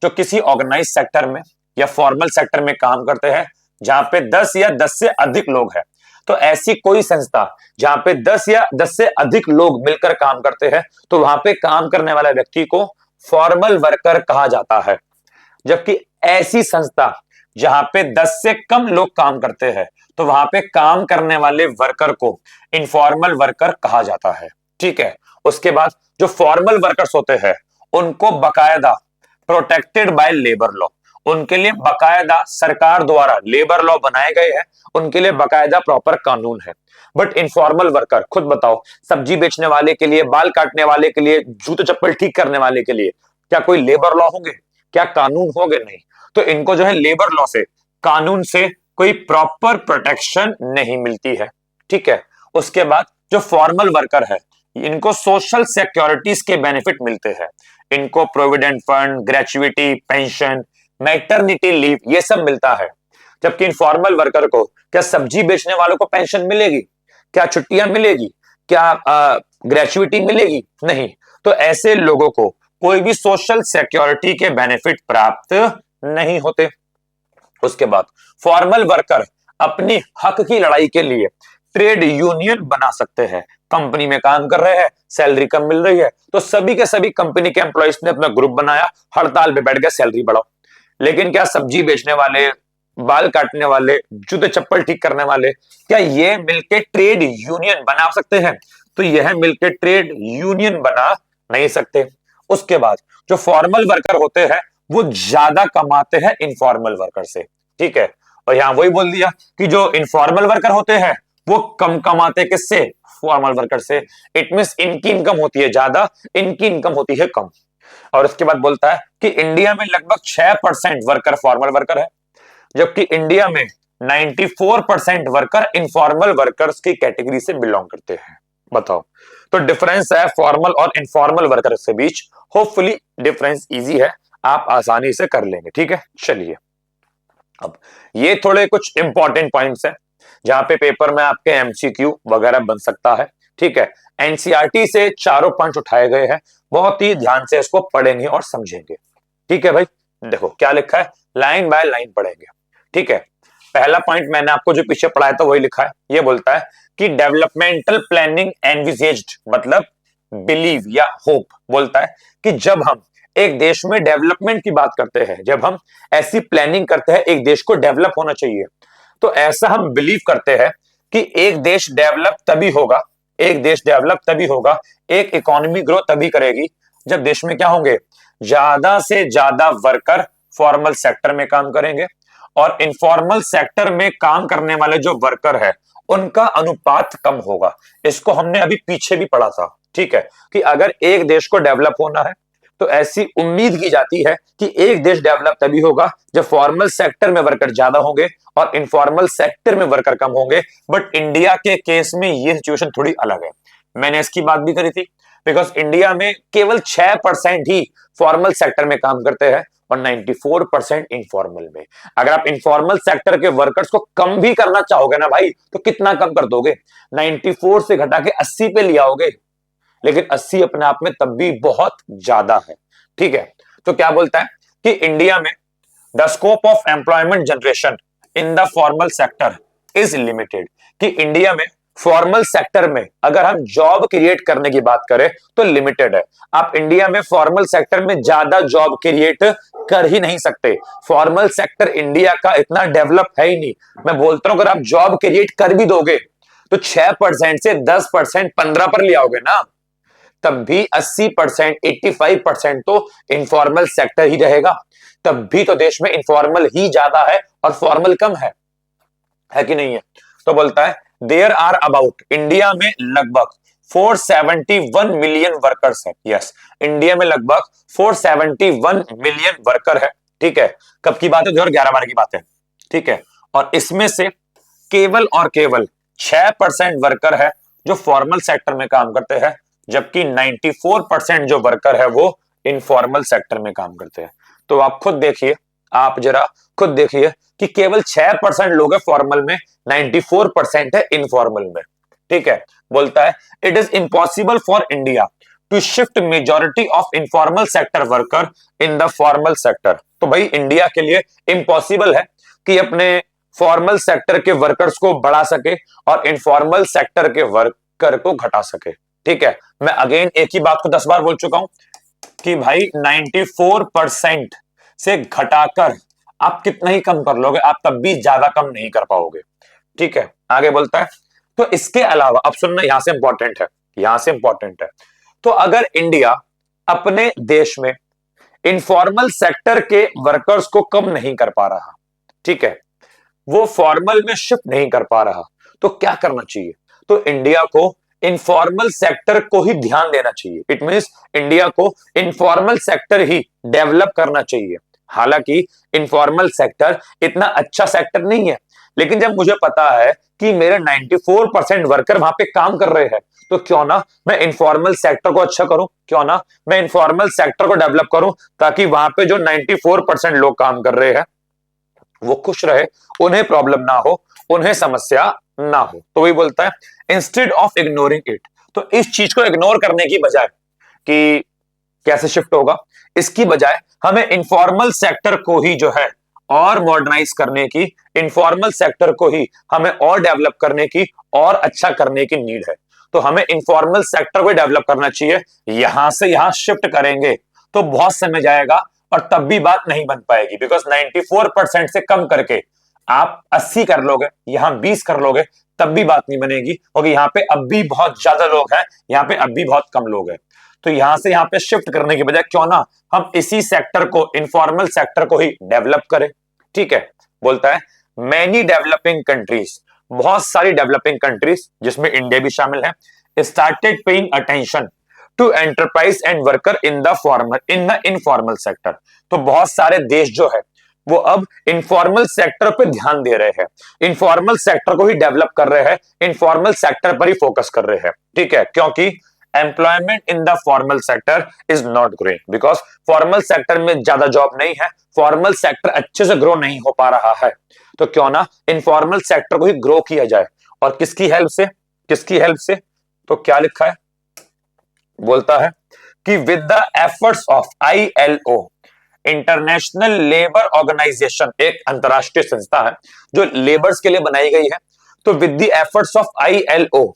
जो किसी ऑर्गेनाइज सेक्टर में या फॉर्मल सेक्टर में काम करते हैं जहां पे 10 या 10 से अधिक लोग हैं। तो ऐसी कोई संस्था जहां पे 10 या 10 से अधिक लोग मिलकर काम करते हैं, तो वहां पे काम करने वाले व्यक्ति को फॉर्मल वर्कर कहा जाता है। जबकि ऐसी संस्था जहां पे 10 से कम लोग काम करते हैं, तो वहां पे काम करने वाले वर्कर को इनफॉर्मल वर्कर कहा जाता है, ठीक है। उसके बाद जो फॉर्मल वर्कर्स होते हैं उनको बकायदा प्रोटेक्टेड बाय लेबर लॉ, उनके लिए बकायदा सरकार द्वारा लेबर लॉ बनाए गए हैं, उनके लिए बकायदा प्रॉपर कानून है। बट इनफॉर्मल वर्कर, खुद बताओ, सब्जी बेचने वाले के लिए, बाल काटने वाले के लिए, जूते चप्पल ठीक करने वाले के लिए क्या कोई लेबर लॉ होंगे, क्या कानून होंगे? नहीं। तो इनको जो है लेबर लॉ से, कानून से कोई प्रॉपर प्रोटेक्शन नहीं मिलती है, ठीक है। उसके बाद जो फॉर्मल वर्कर है इनको सोशल सिक्योरिटीज के बेनिफिट मिलते हैं, इनको provident fund, gratuity, pension, maternity leave ये सब मिलता है। जबकि इनफॉर्मल वर्कर को, क्या सब्जी बेचने वालों को पेंशन मिलेगी, क्या छुट्टियां मिलेगी, क्या ग्रेचुइटी मिलेगी? नहीं। तो ऐसे लोगों को कोई भी सोशल सिक्योरिटी के बेनिफिट प्राप्त नहीं होते। उसके बाद फॉर्मल वर्कर अपनी हक की लड़ाई के लिए ट्रेड यूनियन बना सकते हैं। कंपनी में काम कर रहे हैं, सैलरी कम मिल रही है, तो सभी के सभी कंपनी के एम्प्लॉइज ने अपना ग्रुप बनाया, हड़ताल पे बैठ गए, सैलरी बढ़ाओ। लेकिन क्या सब्जी बेचने वाले, बाल काटने वाले, जूते चप्पल ठीक करने वाले, क्या ये मिलके ट्रेड यूनियन बना सकते हैं? तो यह मिलके ट्रेड यूनियन बना नहीं सकते। उसके बाद जो फॉर्मल वर्कर होते हैं वो ज्यादा कमाते हैं इनफॉर्मल वर्कर से, ठीक है। और यहां वही बोल दिया कि जो इनफॉर्मल वर्कर होते हैं वो कम कमाते किससे, फॉर्मल वर्कर से। इट मींस इनकी इनकम होती है ज्यादा, इनकी इनकम होती है कम। और उसके बाद बोलता है कि इंडिया में लगभग 6% वर्कर फॉर्मल वर्कर है, जबकि इंडिया में 94% वर्कर इनफॉर्मल वर्कर्स की कैटेगरी से बिलोंग करते हैं। बताओ, तो डिफरेंस है फॉर्मल और इनफॉर्मल वर्कर के बीच। होपफुली डिफरेंस इजी है, आप आसानी से कर लेंगे, ठीक है। चलिए, अब ये थोड़े कुछ इंपॉर्टेंट पॉइंट्स हैं जहां पे पेपर में आपके एमसीक्यू वगैरह बन सकता है, ठीक है। एनसीईआरटी से चारों पॉइंट उठाए गए हैं, बहुत ही ध्यान से इसको पढ़ेंगे और समझेंगे। ठीक है भाई, देखो क्या लिखा है, लाइन बाय लाइन पढ़ेंगे। ठीक है, पहला पॉइंट मैंने आपको जो पीछे पढ़ाया था वही लिखा है। ये बोलता है कि डेवलपमेंटल प्लानिंग एनविजेज्ड, मतलब बिलीव या होप, बोलता है कि जब हम एक देश में डेवलपमेंट की बात करते हैं, जब हम ऐसी प्लानिंग करते हैं एक देश को डेवलप होना चाहिए, तो ऐसा हम बिलीव करते हैं कि एक देश डेवलप तभी होगा, एक देश डेवलप तभी होगा, एक इकोनॉमी ग्रो तभी करेगी जब देश में क्या होंगे, ज्यादा से ज्यादा वर्कर फॉर्मल सेक्टर में काम करेंगे और इनफॉर्मल सेक्टर में काम करने वाले जो वर्कर है उनका अनुपात कम होगा। इसको हमने अभी पीछे भी पढ़ा था। ठीक है, कि अगर एक देश को डेवलप होना है तो ऐसी उम्मीद की जाती है कि एक देश डेवलप तभी होगा जब फॉर्मल सेक्टर में वर्कर ज्यादा होंगे और इनफॉर्मल सेक्टर में वर्कर कम होंगे। बट इंडिया के केस में ये सिचुएशन थोड़ी अलग है। मैंने इसकी बात भी करी थी, बिकॉज इंडिया में केवल 6% ही फॉर्मल सेक्टर में काम करते हैं और 94% इनफॉर्मल में। अगर आप इनफॉर्मल सेक्टर के वर्कर्स को कम भी करना चाहोगे ना भाई, तो कितना कम कर दोगे, 94 से घटा के 80 पे ले आओगे, लेकिन 80 अपने आप में तब भी बहुत ज्यादा है। ठीक है, तो क्या बोलता है कि इंडिया में the scope of employment generation in the formal sector is limited, कि इंडिया में फॉर्मल सेक्टर में अगर हम जॉब क्रिएट करने की बात करें तो लिमिटेड है। आप इंडिया में फॉर्मल सेक्टर में ज्यादा जॉब क्रिएट कर ही नहीं सकते। फॉर्मल सेक्टर इंडिया का इतना डेवलप है ही नहीं। मैं बोलता हूं अगर आप जॉब क्रिएट कर भी दोगे तो 6% से 10%, 15 पर ले आओगे ना, तब भी 80%, 85% तो इनफॉर्मल सेक्टर ही रहेगा। तब भी तो देश में इनफॉर्मल ही ज्यादा है और फॉर्मल कम है कि नहीं है। तो बोलता है देयर आर अबाउट, इंडिया में लगभग 471 मिलियन वर्कर्स है। यस, इंडिया में लगभग 471 मिलियन वर्कर है। ठीक है, कब की बात है, 2011-12 की बात है। ठीक है, और इसमें से केवल और केवल 6% वर्कर है जो फॉर्मल सेक्टर में काम करते हैं, जबकि 94% जो वर्कर है वो इनफॉर्मल सेक्टर में काम करते हैं। तो आप खुद देखिए, आप जरा खुद देखिए कि केवल 6% लोग हैं फॉर्मल में, 94% है इनफॉर्मल में। ठीक है, बोलता है it is impossible for India to shift majority of informal sector worker in the formal sector. तो भाई इंडिया के लिए इंपॉसिबल है कि अपने फॉर्मल सेक्टर के वर्कर्स को बढ़ा सके और इनफॉर्मल सेक्टर के वर्कर को घटा सके। ठीक है, मैं अगेन एक ही बात को 10 बार बोल चुका हूं कि भाई 94% से घटाकर आप कितना ही कम कर लोगे, आप तब भी ज्यादा कम नहीं कर पाओगे। ठीक है, आगे बोलता है तो इसके अलावा, अब सुनना, यहां से इंपॉर्टेंट है, यहां से इंपॉर्टेंट है। तो अगर इंडिया अपने देश में इनफॉर्मल सेक्टर के वर्कर्स को कम नहीं कर पा रहा, ठीक है, वो फॉर्मल में शिफ्ट नहीं कर पा रहा, तो क्या करना चाहिए, तो इंडिया को इनफॉर्मल सेक्टर को ही ध्यान देना चाहिए। इट मींस इंडिया को इनफॉर्मल सेक्टर ही डेवलप करना चाहिए। हालांकि इनफॉर्मल सेक्टर इतना अच्छा सेक्टर नहीं है, लेकिन जब मुझे पता है कि मेरे 94% वर्कर वहां पे काम कर रहे हैं, तो क्यों ना मैं इनफॉर्मल सेक्टर को अच्छा करूं, क्यों ना मैं इनफॉर्मल सेक्टर को डेवलप करूं, ताकि वहां पे जो 94% लोग काम कर रहे हैं वो खुश रहे, उन्हें प्रॉब्लम ना हो, उन्हें समस्या ना हो। तो वही बोलता है इंस्टेड ऑफ इग्नोरिंग इट, तो इस चीज को इग्नोर करने की बजाय कि कैसे शिफ्ट होगा, इसकी बजाय हमें इनफॉर्मल सेक्टर को ही जो है और मॉडर्नाइज करने की, इनफॉर्मल सेक्टर को ही हमें और डेवलप करने की और अच्छा करने की नीड है। तो हमें इनफॉर्मल सेक्टर को डेवलप करना चाहिए। यहां से यहां शिफ्ट करेंगे तो बहुत समय जाएगा और तब भी बात नहीं बन पाएगी, बिकॉज 94% से कम करके आप 80 कर लोगे, यहां 20 कर लोगे, तब भी बात नहीं बनेगी, क्योंकि यहां पे अब भी बहुत ज्यादा लोग हैं, यहां पे अब भी बहुत कम लोग हैं। तो यहां से यहां पे शिफ्ट करने की बजाय क्यों ना हम इसी सेक्टर को, इनफॉर्मल सेक्टर को ही डेवलप करें। ठीक है, बोलता है मैनी डेवलपिंग कंट्रीज, बहुत सारी डेवलपिंग कंट्रीज जिसमें इंडिया भी शामिल है, started paying attention to enterprise and worker in the informal sector. तो बहुत सारे देश जो है वो अब इनफॉर्मल सेक्टर पे ध्यान दे रहे हैं, इनफॉर्मल सेक्टर को ही डेवलप कर रहे हैं, इनफॉर्मल सेक्टर पर ही फोकस कर रहे हैं। ठीक है, क्योंकि employment in the formal sector is not growing, because formal sector में ज्यादा जॉब नहीं है, फॉर्मल सेक्टर अच्छे से ग्रो नहीं हो पा रहा है। तो क्यों ना इनफॉर्मल सेक्टर को ही ग्रो किया जाए, और किसकी हेल्प से, किसकी हेल्प से, तो क्या लिखा है, बोलता है कि with the efforts of ILO international labour organization एक अंतरराष्ट्रीय संस्था है जो लेबर्स के लिए बनाई गई है। तो with the efforts of ILO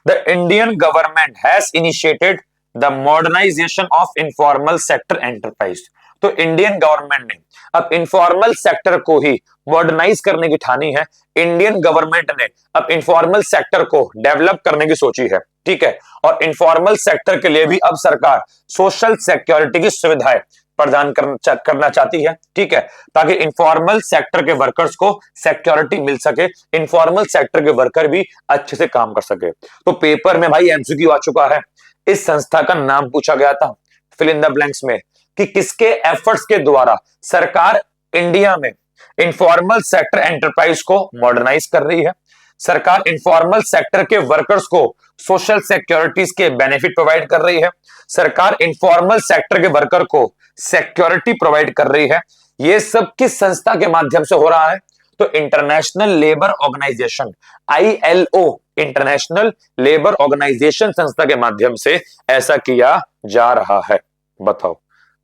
the Indian government has initiated the modernization of informal sector enterprise. तो इंडियन गवर्नमेंट ने अब इनफॉर्मल सेक्टर को ही मॉडर्नाइज करने की ठानी है। इंडियन गवर्नमेंट ने अब इनफॉर्मल सेक्टर को डेवलप करने की सोची है, ठीक है। और इनफॉर्मल सेक्टर के लिए भी अब सरकार सोशल सिक्योरिटी की सुविधाएं प्रदान करना चाहती है, ठीक है, ताकि इनफॉर्मल सेक्टर के वर्कर्स को सिक्योरिटी मिल सके, इनफॉर्मल सेक्टर के वर्कर भी अच्छे से काम कर सके। तो पेपर में भाई MCQ आ चुका है। इस संस्था का नाम पूछा गया था फिल इन द ब्लैंक्स में कि किसके एफर्ट्स के द्वारा सरकार इंडिया में इनफॉर्मल सेक्टर एंटरप्राइज को मॉडर्नाइज कर रही है। सरकार इनफॉर्मल सेक्टर के वर्कर्स को सोशल सिक्योरिटीज के बेनिफिट प्रोवाइड कर रही है। सरकार इनफॉर्मल सेक्टर के वर्कर को सिक्योरिटी प्रोवाइड कर रही है। यह सब किस संस्था के माध्यम से हो रहा है? तो international labour organization ILO, international labour organization संस्था के माध्यम से ऐसा किया जा रहा है। बताओ,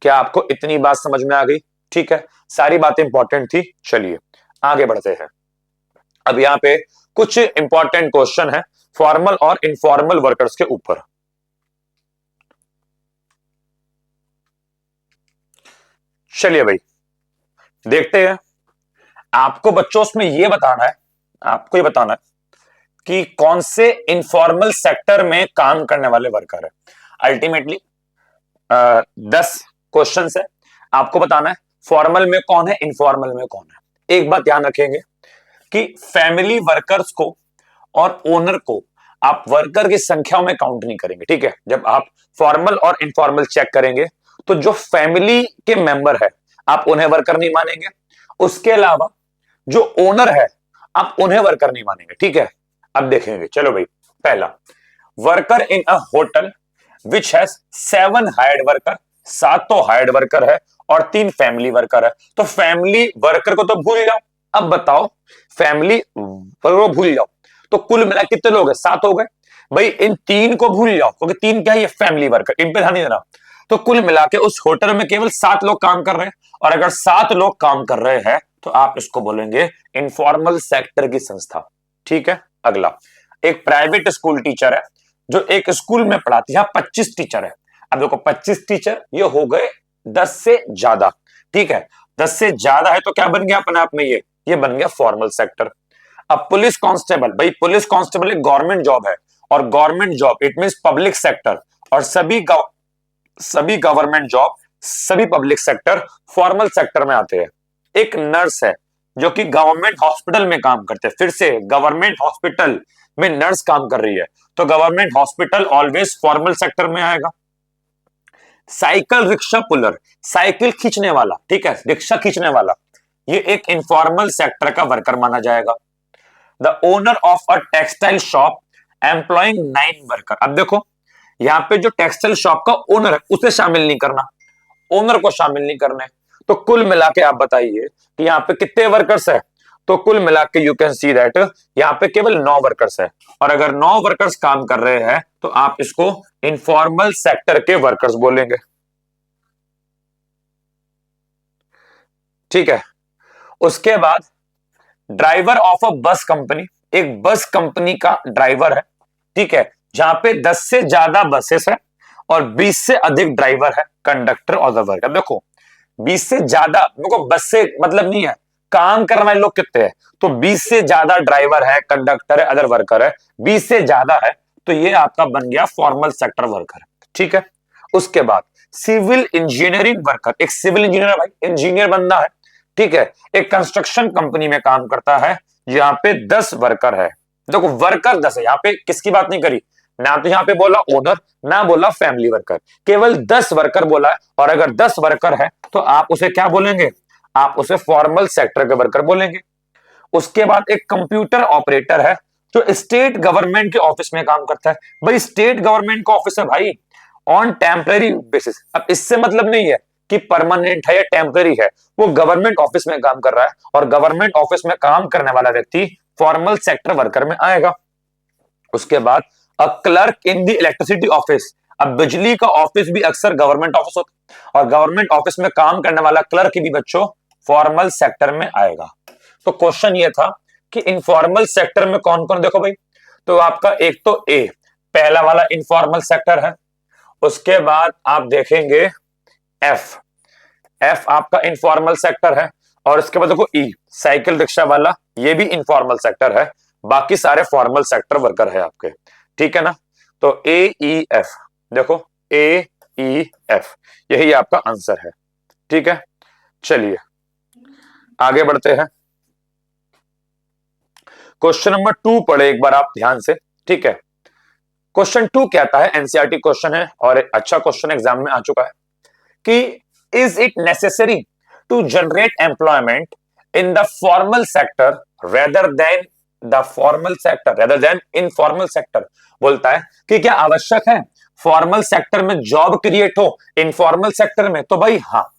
क्या आपको इतनी बात समझ में आ गई? ठीक है, सारी बातें इंपॉर्टेंट थी। चलिए आगे बढ़ते हैं। अब यहां पे कुछ इंपॉर्टेंट क्वेश्चन है फॉर्मल और इनफॉर्मल वर्कर्स के ऊपर। चलिए भाई देखते हैं। आपको बच्चों उसमें यह बताना है, आपको ये बताना है कि कौन से इनफॉर्मल सेक्टर में काम करने वाले वर्कर है। अल्टीमेटली 10 क्वेश्चन है, आपको बताना है फॉर्मल में कौन है, इनफॉर्मल में कौन है। एक बात ध्यान रखेंगे कि फैमिली वर्कर्स को और ओनर को आप वर्कर की संख्या में काउंट नहीं करेंगे, ठीक है। जब आप फॉर्मल और इनफॉर्मल चेक करेंगे तो जो फैमिली के मेंबर है आप उन्हें वर्कर नहीं मानेंगे, उसके अलावा जो ओनर है आप उन्हें वर्कर नहीं मानेंगे, ठीक है। अब देखेंगे, चलो भाई। पहला, worker in a hotel which has 7 hired worker, 7 तो हायर्ड वर्कर है और 3 फैमिली वर्कर है। तो फैमिली वर्कर को तो भूल जाओ। अब बताओ, फैमिली वर्कर को भूल जाओ तो कुल मिला कितने लोग हैं? 7 हो गए। भाई इन 3 को भूल जाओ क्योंकि 3 क्या है, ये फैमिली वर्कर, इन पे ध्यान नहीं देना। तो कुल मिला के उस होटल में केवल 7 लोग काम कर रहे हैं, और अगर 7 लोग काम कर रहे हैं तो आप इसको बोलेंगे इनफॉर्मल सेक्टर की संस्था, ठीक है। अगला, एक प्राइवेट स्कूल टीचर है जो एक स्कूल में पढ़ाती है, 25 टीचर है। अब देखो 25 टीचर, ये हो गए 10 से ज्यादा, ठीक है। 10 से ज्यादा है तो क्या बन गया अपने आप में, ये बन गया फॉर्मल सेक्टर। अब पुलिस कांस्टेबल, भाई पुलिस कांस्टेबल एक गवर्नमेंट जॉब है, और government job it means public sector, और सभी गवर्नमेंट जॉब, सभी पब्लिक सेक्टर फॉर्मल सेक्टर में आते हैं। एक नर्स है जो कि गवर्नमेंट हॉस्पिटल में काम करते हैं, फिर से गवर्नमेंट हॉस्पिटल में नर्स काम कर रही है तो government hospital always formal sector में आएगा। साइकिल रिक्शा पुलर, साइकिल खींचने वाला, ठीक है, रिक्शा खींचने वाला, ये एक इनफॉर्मल सेक्टर का वर्कर माना जाएगा। The owner of a textile shop employing 9 worker. अब देखो यहां पे जो टेक्सटाइल शॉप का ओनर है उसे शामिल नहीं करना, ओनर को शामिल नहीं करना। तो कुल मिला के आप बताइए कि यहां पे कितने वर्कर्स है? तो कुल मिला के यू कैन सी दैट यहां पे केवल 9 वर्कर्स है, और अगर 9 वर्कर्स काम कर रहे हैं तो आप इसको इनफॉर्मल सेक्टर के वर्कर्स बोलेंगे, ठीक है। उसके बाद ड्राइवर ऑफ अ बस कंपनी, एक बस कंपनी का ड्राइवर है, ठीक है, जहां पे 10 से ज्यादा बसेस है और 20 से अधिक ड्राइवर है, कंडक्टर और द वर्कर। देखो 20 से ज्यादा, देखो बस से मतलब नहीं है, काम करने वाले लोग कितने हैं, तो 20 से ज्यादा ड्राइवर है, कंडक्टर है, अदर वर्कर है, 20 से ज्यादा है तो ये आपका बन गया फॉर्मल सेक्टर वर्कर, ठीक है। उसके बाद सिविल इंजीनियरिंग वर्कर, एक सिविल इंजीनियर, भाई इंजीनियर बंदा है, ठीक है, एक कंस्ट्रक्शन कंपनी में काम करता है, यहाँ पे 10 वर्कर है। देखो वर्कर 10 है, यहाँ पे किसकी बात नहीं करी, ना तो यहां पे बोला ओनर, ना बोला फैमिली वर्कर, केवल 10 वर्कर बोला है। और अगर 10 वर्कर है तो आप उसे क्या बोलेंगे, आप उसे फॉर्मल सेक्टर के वर्कर बोलेंगे। उसके बाद एक कंप्यूटर ऑपरेटर है जो स्टेट गवर्नमेंट के ऑफिस में काम करता है। भाई स्टेट गवर्नमेंट का ऑफिस है भाई, ऑन टेम्पररी बेसिस। अब इससे मतलब नहीं है कि परमानेंट है या टेम्पररी है, वो गवर्नमेंट ऑफिस में काम कर रहा है, और गवर्नमेंट ऑफिस में काम करने वाला व्यक्ति फॉर्मल सेक्टर वर्कर में आएगा। उसके बाद a clerk in the electricity office, अब बिजली का ऑफिस भी अक्सर गवर्नमेंट ऑफिस होता है, और गवर्नमेंट ऑफिस में काम करने वाला क्लर्क भी बच्चों फॉर्मल सेक्टर में आएगा। तो क्वेश्चन ये था कि इनफॉर्मल सेक्टर में कौन कौन, देखो भाई, तो आपका एक तो ए पहला वाला इनफॉर्मल सेक्टर है, उसके बाद आप देखेंगे एफ, एफ आपका इनफॉर्मल सेक्टर है, और इसके बाद देखो ई साइकिल रिक्शा वाला, ये भी इनफॉर्मल सेक्टर है, बाकी सारे फॉर्मल सेक्टर वर्कर है आपके, ठीक है ना। तो ए ई एफ, देखो ए ई एफ, यही आपका आंसर है, ठीक है। चलिए आगे बढ़ते हैं, क्वेश्चन नंबर 2 पढ़े एक बार आप ध्यान से, ठीक है। क्वेश्चन 2 कहता है, एनसीईआरटी क्वेश्चन है और एक अच्छा क्वेश्चन एग्जाम में आ चुका है कि is it necessary to generate employment in the formal sector rather than the formal sector rather than informal sector. बोलता है कि क्या आवश्यक है फॉर्मल सेक्टर में जॉब क्रिएट हो इनफॉर्मल सेक्टर में? तो भाई हाँ,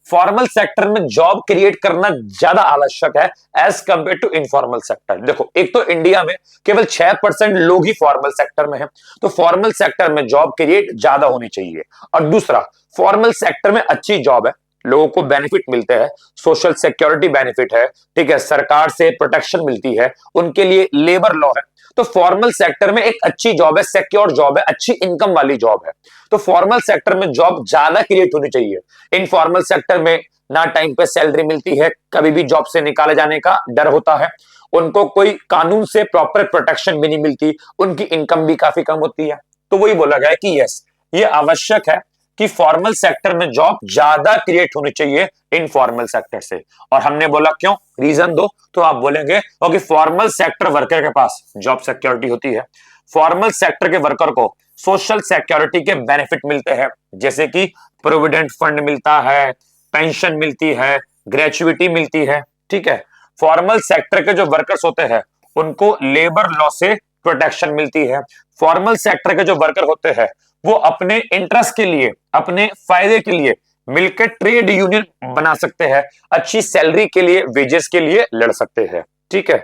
फॉर्मल सेक्टर में जॉब क्रिएट करना ज्यादा आवश्यक है as compare to informal sector. देखो एक तो इंडिया में केवल 6% लोग ही फॉर्मल सेक्टर में हैं, तो फॉर्मल सेक्टर में जॉब क्रिएट ज्यादा होनी चाहिए। और दूसरा, फॉर्मल सेक्टर में अच्छी जॉब है, लोगों को बेनिफिट मिलते हैं, सोशल सिक्योरिटी बेनिफिट है, ठीक है, सरकार से प्रोटेक्शन मिलती है, उनके लिए लेबर लॉ है। तो फॉर्मल सेक्टर में एक अच्छी जॉब है, सिक्योर जॉब है, अच्छी इनकम वाली जॉब है, तो फॉर्मल सेक्टर में जॉब ज्यादा क्रिएट होनी चाहिए। इनफॉर्मल सेक्टर में ना टाइम पे सैलरी मिलती है, कभी भी जॉब से निकाले जाने का डर होता है, उनको कोई कानून से प्रॉपर प्रोटेक्शन भी नहीं मिलती, उनकी इनकम भी काफी कम होती है। तो वही बोला गया है कि यस, ये आवश्यक है कि फॉर्मल सेक्टर में जॉब ज्यादा क्रिएट होनी चाहिए इनफॉर्मल सेक्टर से। और हमने बोला क्यों, रीजन दो, तो आप बोलेंगे क्योंकि फॉर्मल सेक्टर वर्कर के पास जॉब सिक्योरिटी होती है, फॉर्मल सेक्टर के वर्कर को सोशल सिक्योरिटी के बेनिफिट मिलते हैं, जैसे कि प्रोविडेंट फंड मिलता है, पेंशन मिलती है, ग्रेचुइटी मिलती है, ठीक है। फॉर्मल सेक्टर के जो वर्कर्स होते हैं उनको लेबर लॉ से प्रोटेक्शन मिलती है। फॉर्मल सेक्टर के जो वर्कर होते हैं वो अपने इंटरेस्ट के लिए, अपने फायदे के लिए मिलकर ट्रेड यूनियन बना सकते हैं, अच्छी सैलरी के लिए, वेजेस के लिए लड़ सकते हैं, ठीक है।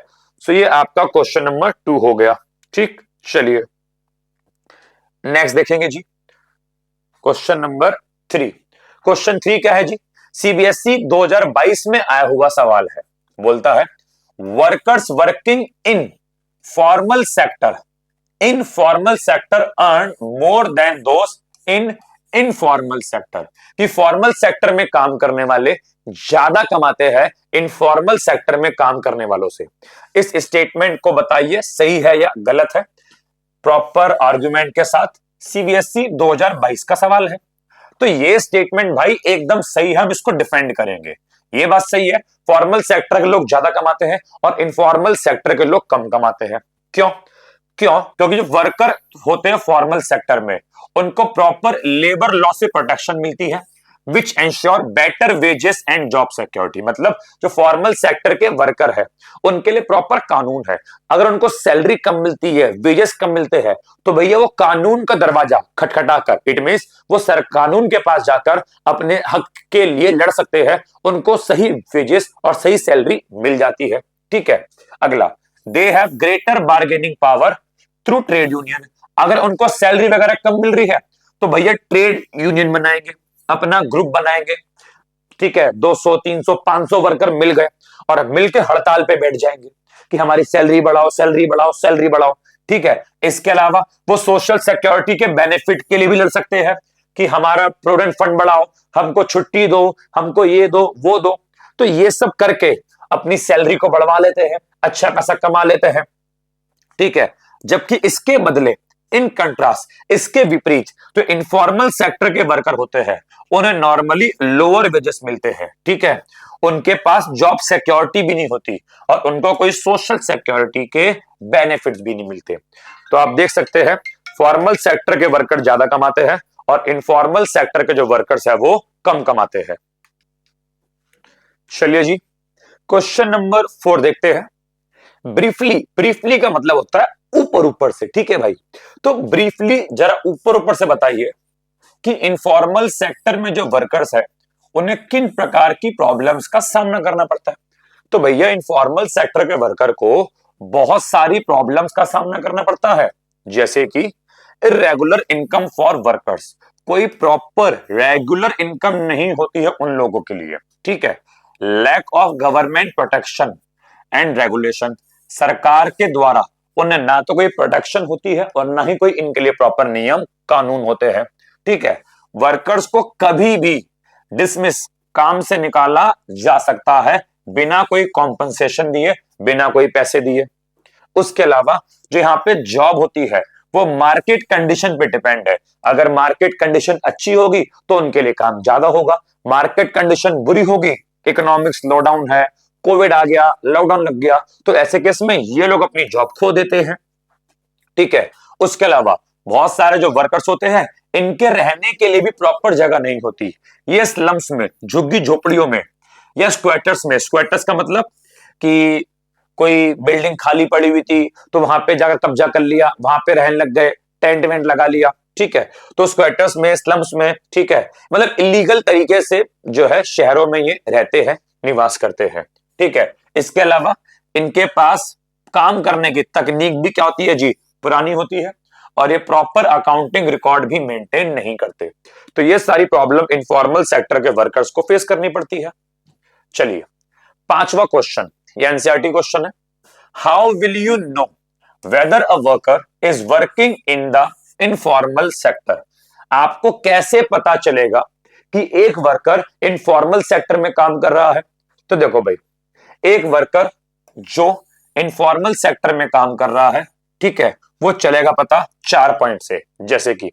सो ये आपका क्वेश्चन नंबर 2 हो गया, ठीक। चलिए नेक्स्ट देखेंगे जी, क्वेश्चन नंबर 3। क्वेश्चन 3 क्या है जी, सीबीएसई 2022 में आया हुआ सवाल है, बोलता है workers working in formal sector earn more than those in informal sector, कि फॉर्मल सेक्टर में काम करने वाले ज्यादा कमाते हैं इनफॉर्मल सेक्टर में काम करने वालों से। इस स्टेटमेंट को बताइए सही है या गलत है, प्रॉपर आर्गुमेंट के साथ। सीबीएसई 2022 का सवाल है, तो ये स्टेटमेंट भाई एकदम सही है, हम इसको डिफेंड करेंगे। ये बात सही है, फॉर्मल सेक्टर के लोग ज्यादा कमाते हैं और इनफॉर्मल सेक्टर के लोग कम कमाते हैं। क्यों? क्योंकि जो वर्कर होते हैं फॉर्मल सेक्टर में उनको प्रॉपर लेबर लॉ से प्रोटेक्शन मिलती है, which ensure better wages and job security. मतलब जो फॉर्मल सेक्टर के वर्कर है उनके लिए प्रॉपर कानून है, अगर उनको सैलरी कम मिलती है, वेजेस कम मिलते हैं, तो भैया वो कानून का दरवाजा खटखटाकर, इट मींस वो सर कानून के पास जाकर अपने हक के लिए लड़ सकते हैं, उनको सही वेजेस और सही सैलरी मिल जाती है, ठीक है। अगला, they have greater bargaining power through trade union. अगर उनको सैलरी वगैरह कम मिल रही है तो भैया ट्रेड यूनियन बनाएंगे, अपना ग्रुप बनाएंगे, ठीक है। 200 300 500 वर्कर मिल गए और मिलकर हड़ताल पे बैठ जाएंगे कि हमारी सैलरी बढ़ाओ, सैलरी बढ़ाओ, सैलरी बढ़ाओ, ठीक है। इसके अलावा वो सोशल सिक्योरिटी के बेनिफिट के लिए भी लड़ सकते हैं कि हमारा प्रोविडेंट फंड बढ़ाओ, हमको छुट्टी दो, हमको ये दो, वो दो। तो ये सब करके अपनी सैलरी को बढ़वा लेते हैं, अच्छा पैसा कमा लेते हैं, ठीक है। जबकि इसके बदले, इन कंट्रास्ट, इसके विपरीत जो इनफॉर्मल सेक्टर के वर्कर होते हैं उन्हें नॉर्मली लोअर वेजेस मिलते हैं, ठीक है। उनके पास जॉब सिक्योरिटी भी नहीं होती और उनको कोई सोशल सिक्योरिटी के बेनिफिट्स भी नहीं मिलते। तो आप देख सकते हैं फॉर्मल सेक्टर के वर्कर ज्यादा कमाते हैं और इनफॉर्मल सेक्टर के जो वर्कर्स है वो कम कमाते हैं। चलिए जी, क्वेश्चन नंबर 4 देखते हैं। ब्रीफली का मतलब होता है ऊपर ऊपर से, ठीक है भाई। तो ब्रीफली जरा ऊपर ऊपर से बताइए कि इनफॉर्मल सेक्टर में जो वर्कर्स है उन्हें किन प्रकार की प्रॉब्लम्स का सामना करना पड़ता है। तो भैया इनफॉर्मल सेक्टर के वर्कर को बहुत सारी प्रॉब्लम्स का सामना करना पड़ता है, जैसे कि इर्रेगुलर इनकम फॉर वर्कर्स, कोई प्रॉपर रेगुलर इनकम नहीं होती है उन लोगों के लिए, ठीक है। Lack of government protection and regulation, सरकार के द्वारा उन्हें ना तो कोई प्रोटेक्शन होती है और ना ही कोई इनके लिए प्रॉपर नियम कानून होते हैं, ठीक है। वर्कर्स को कभी भी डिसमिस, काम से निकाला जा सकता है बिना कोई कॉम्पनसेशन दिए, बिना कोई पैसे दिए। उसके अलावा जो यहाँ पे जॉब होती है वो मार्केट कंडीशन पे डिपेंड है। अगर मार्केट कंडीशन अच्छी होगी तो उनके लिए काम ज्यादा होगा, मार्केट कंडीशन बुरी होगी, इकोनॉमिक स्लोडाउन है, कोविड आ गया, लॉकडाउन लग गया, तो ऐसे केस में ये लोग अपनी जॉब खो देते हैं, ठीक है। उसके अलावा बहुत सारे जो वर्कर्स होते हैं इनके रहने के लिए भी प्रॉपर जगह नहीं होती। ये स्लम्स में, झुग्गी झोपड़ियों में या स्क्वेटर्स में, स्क्वेटर्स का मतलब कि कोई बिल्डिंग खाली पड़ी हुई थी तो वहां पे जाकर कब्जा कर लिया, वहां पे रहने लग गए, टेंट वेंट लगा लिया, ठीक है। तो स्क्वेटर्स में, स्लम्स में, ठीक है, मतलब इलीगल तरीके से जो है शहरों में ये रहते हैं, निवास करते हैं, ठीक है। इसके अलावा इनके पास काम करने की तकनीक भी क्या होती है जी, पुरानी होती है, और ये प्रॉपर अकाउंटिंग रिकॉर्ड भी मेंटेन नहीं करते। तो ये सारी प्रॉब्लम इनफॉर्मल सेक्टर के वर्कर्स को फेस करनी पड़ती है। चलिए पांचवा क्वेश्चन, ये एनसीईआरटी क्वेश्चन है। How will you know whether a worker is working in the informal sector, आपको कैसे पता चलेगा कि एक वर्कर इनफॉर्मल सेक्टर में काम कर रहा है। तो देखो भाई, एक वर्कर जो इनफॉर्मल सेक्टर में काम कर रहा है, ठीक है, वो चलेगा पता 4 पॉइंट से। जैसे कि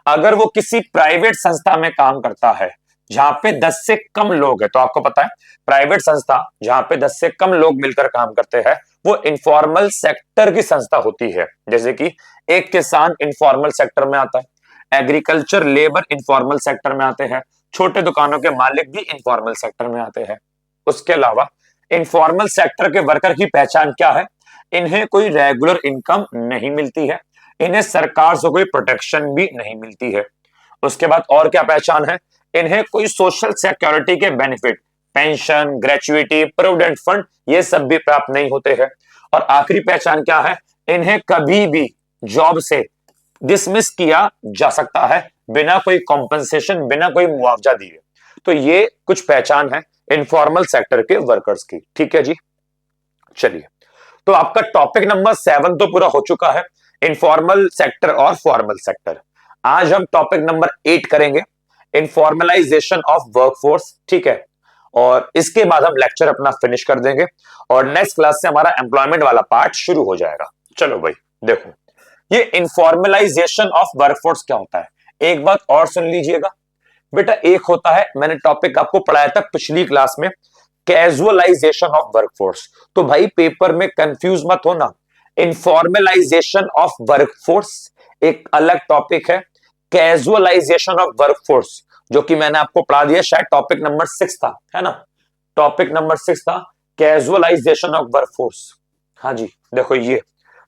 अगर वो किसी प्राइवेट संस्था में काम करता है जहां पे 10 से कम लोग हैं, तो आपको पता है प्राइवेट संस्था जहां पे 10 से कम लोग मिलकर काम करते हैं वो इनफॉर्मल सेक्टर की संस्था होती है। जैसे कि एक किसान इनफॉर्मल सेक्टर में आता है, एग्रीकल्चर लेबर इनफॉर्मल सेक्टर में आते हैं, छोटे दुकानों के मालिक भी इनफॉर्मल सेक्टर में आते हैं। उसके अलावा इनफॉर्मल सेक्टर के वर्कर की पहचान क्या है, इन्हें कोई रेगुलर इनकम नहीं मिलती है, इन्हें सरकार से कोई प्रोटेक्शन भी नहीं मिलती है। उसके बाद और क्या पहचान है, इन्हें कोई सोशल सिक्योरिटी के benefit, pension, gratuity, provident fund, ये सब भी प्राप्त नहीं होते हैं। और आखिरी पहचान क्या है, इन्हें कभी भी जॉब से डिसमिस किया जा सकता है बिना कोई कॉम्पनसेशन, बिना कोई मुआवजा दिए। तो ये कुछ पहचान है इनफॉर्मल सेक्टर के वर्कर्स की, ठीक है जी। चलिए, तो आपका टॉपिक नंबर 7 तो पूरा हो चुका है, इनफॉर्मल सेक्टर और फॉर्मल सेक्टर। आज हम टॉपिक नंबर 8 करेंगे, इनफॉर्मलाइजेशन ऑफ वर्कफोर्स, ठीक है। और इसके बाद हम लेक्चर अपना फिनिश कर देंगे और नेक्स्ट क्लास से हमारा एम्प्लॉयमेंट वाला पार्ट शुरू हो जाएगा। चलो भाई देखो, ये इनफॉर्मलाइजेशन ऑफ वर्कफोर्स क्या होता है, एक बात और सुन लीजिएगा बेटा। एक होता है, मैंने टॉपिक आपको पढ़ाया था पिछली क्लास में, कैजुअलाइजेशन ऑफ वर्कफोर्स। तो भाई पेपर में कंफ्यूज मत होना, इनफॉर्मलाइजेशन ऑफ वर्कफोर्स एक अलग टॉपिक है, कैजुअलाइजेशन ऑफ वर्कफोर्स जो कि मैंने आपको पढ़ा दिया, शायद टॉपिक नंबर 6 था, है ना, टॉपिक नंबर 6 था कैजुअलाइजेशन ऑफ वर्कफोर्स। हाँ जी देखो ये,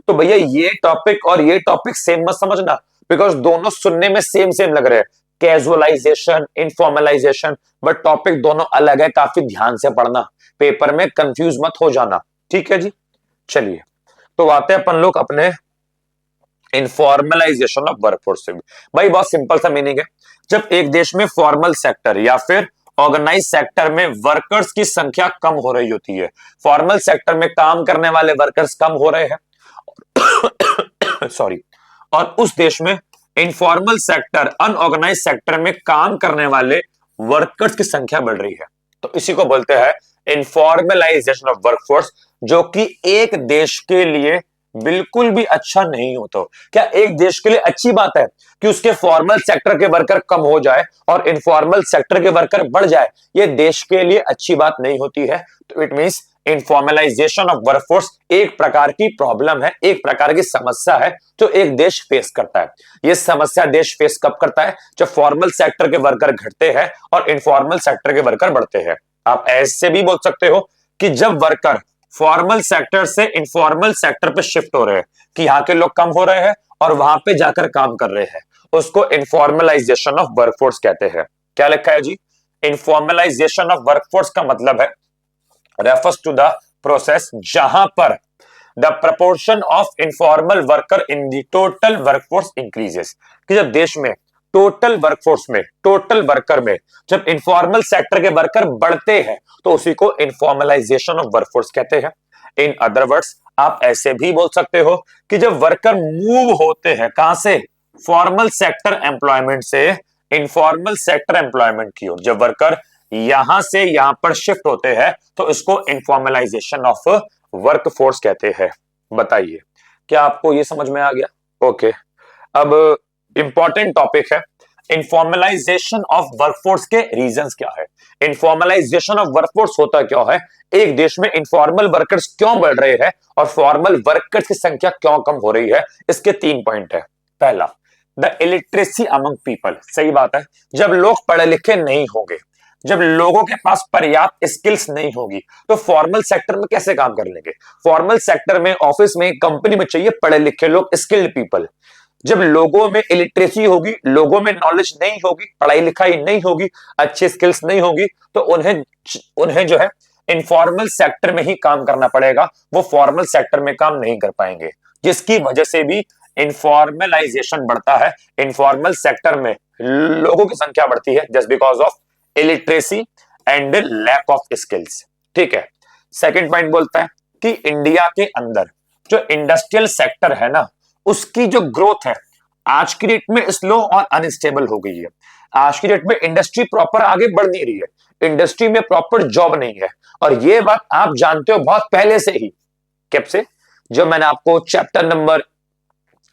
तो भैया ये टॉपिक और ये टॉपिक सेम मत समझना, बिकॉज दोनों सुनने में सेम सेम लग रहे हैं, कैजुअलाइजेशन, इनफॉर्मलाइजेशन, बट टॉपिक दोनों अलग है, काफी ध्यान से पढ़ना, पेपर में कंफ्यूज मत हो जाना, ठीक है जी। चलिए, तो आते हैं अपन लोग अपने इनफॉर्मलाइजेशन ऑफ वर्कफोर्स से। भाई बहुत सिंपल सा मीनिंग है, जब एक देश में फॉर्मल सेक्टर या फिर ऑर्गेनाइज सेक्टर में वर्कर्स की संख्या कम हो रही होती है, फॉर्मल सेक्टर में काम करने वाले वर्कर्स कम हो रहे हैं सॉरी, और उस देश में इनफॉर्मल सेक्टर, अनऑर्गेनाइज सेक्टर में काम करने वाले वर्कर्स की संख्या बढ़ रही है, तो इसी को बोलते हैं इनफॉर्मलाइजेशन ऑफ वर्कफोर्स, जो कि एक देश के लिए बिल्कुल भी अच्छा नहीं होता। क्या एक देश के लिए अच्छी बात है कि उसके फॉर्मल सेक्टर के वर्कर कम हो जाए और इनफॉर्मल सेक्टर के वर्कर बढ़ जाए? ये देश के लिए अच्छी बात नहीं होती है। तो it means informalisation of workforce एक प्रकार की प्रॉब्लम है, एक प्रकार की समस्या है जो एक देश फेस करता है। यह समस्या देश फेस कब करता है? जब फॉर्मल सेक्टर के वर्कर घटते हैं और इनफॉर्मल सेक्टर के वर्कर बढ़ते हैं। आप ऐसे भी बोल सकते हो कि जब वर्कर फॉर्मल सेक्टर से इनफॉर्मल सेक्टर पे शिफ्ट हो रहे हैं, कि यहां के लोग कम हो रहे हैं और वहां पे जाकर काम कर रहे हैं, उसको इनफॉर्मलाइजेशन ऑफ वर्कफोर्स कहते हैं। क्या लिखा है जी? इनफॉर्मलाइजेशन ऑफ वर्कफोर्स का मतलब है रेफर्स टू द प्रोसेस जहां पर the proportion of informal worker in the total workforce increases, कि जब देश में टोटल वर्कफोर्स में, टोटल वर्कर में जब इंफॉर्मल सेक्टर के वर्कर बढ़ते हैं तो उसी को इनफॉर्मलाइजेशन ऑफ वर्कफोर्स कहते हैं। इन अदर वर्ड्स आप ऐसे भी बोल सकते हो कि जब वर्कर मूव होते हैं कहां से, फॉर्मल सेक्टर एम्प्लॉयमेंट से इनफॉर्मल सेक्टर एम्प्लॉयमेंट की ओर, जब वर्कर यहां से यहां पर शिफ्ट होते हैं तो इसको इनफॉर्मलाइजेशन ऑफ वर्कफोर्स कहते हैं। बताइए क्या आपको ये समझ में आ गया? ओके, अब इंपॉर्टेंट टॉपिक है इनफॉर्मलाइजेशन ऑफ वर्कफोर्स के रीजंस क्या है। इनफॉर्मलाइजेशन ऑफ वर्कफोर्स होता क्या है, एक देश में इनफॉर्मल वर्कर्स क्यों बढ़ रहे हैं और फॉर्मल वर्कर्स की संख्या क्यों कम हो रही है, इसके 3 पॉइंट है। पहला, द इलिटरेसी अमंग पीपल। सही बात है, जब लोग पढ़े लिखे नहीं होंगे, जब लोगों के पास पर्याप्त स्किल्स नहीं होगी तो फॉर्मल सेक्टर में कैसे काम कर लेंगे। फॉर्मल सेक्टर में, ऑफिस में, कंपनी में चाहिए पढ़े लिखे लोग, स्किल्ड पीपल। जब लोगों में इलिटरेसी होगी, लोगों में नॉलेज नहीं होगी, पढ़ाई लिखाई नहीं होगी, अच्छी स्किल्स नहीं होगी, तो उन्हें जो है इनफॉर्मल सेक्टर में ही काम करना पड़ेगा, वो फॉर्मल सेक्टर में काम नहीं कर पाएंगे, जिसकी वजह से भी इनफॉर्मलाइजेशन बढ़ता है। इनफॉर्मल सेक्टर में लोगों की संख्या बढ़ती है just because of illiteracy and lack of skills. ठीक है, सेकंड पॉइंट बोलता है कि इंडिया के अंदर जो इंडस्ट्रियल सेक्टर है ना, उसकी जो ग्रोथ है आज की डेट में स्लो और अनस्टेबल हो गई है। आज की डेट में इंडस्ट्री प्रॉपर आगे बढ़ नहीं रही है, इंडस्ट्री में प्रॉपर जॉब नहीं है, और ये बात आप जानते हो बहुत पहले से ही। कब से? जब मैंने आपको चैप्टर नंबर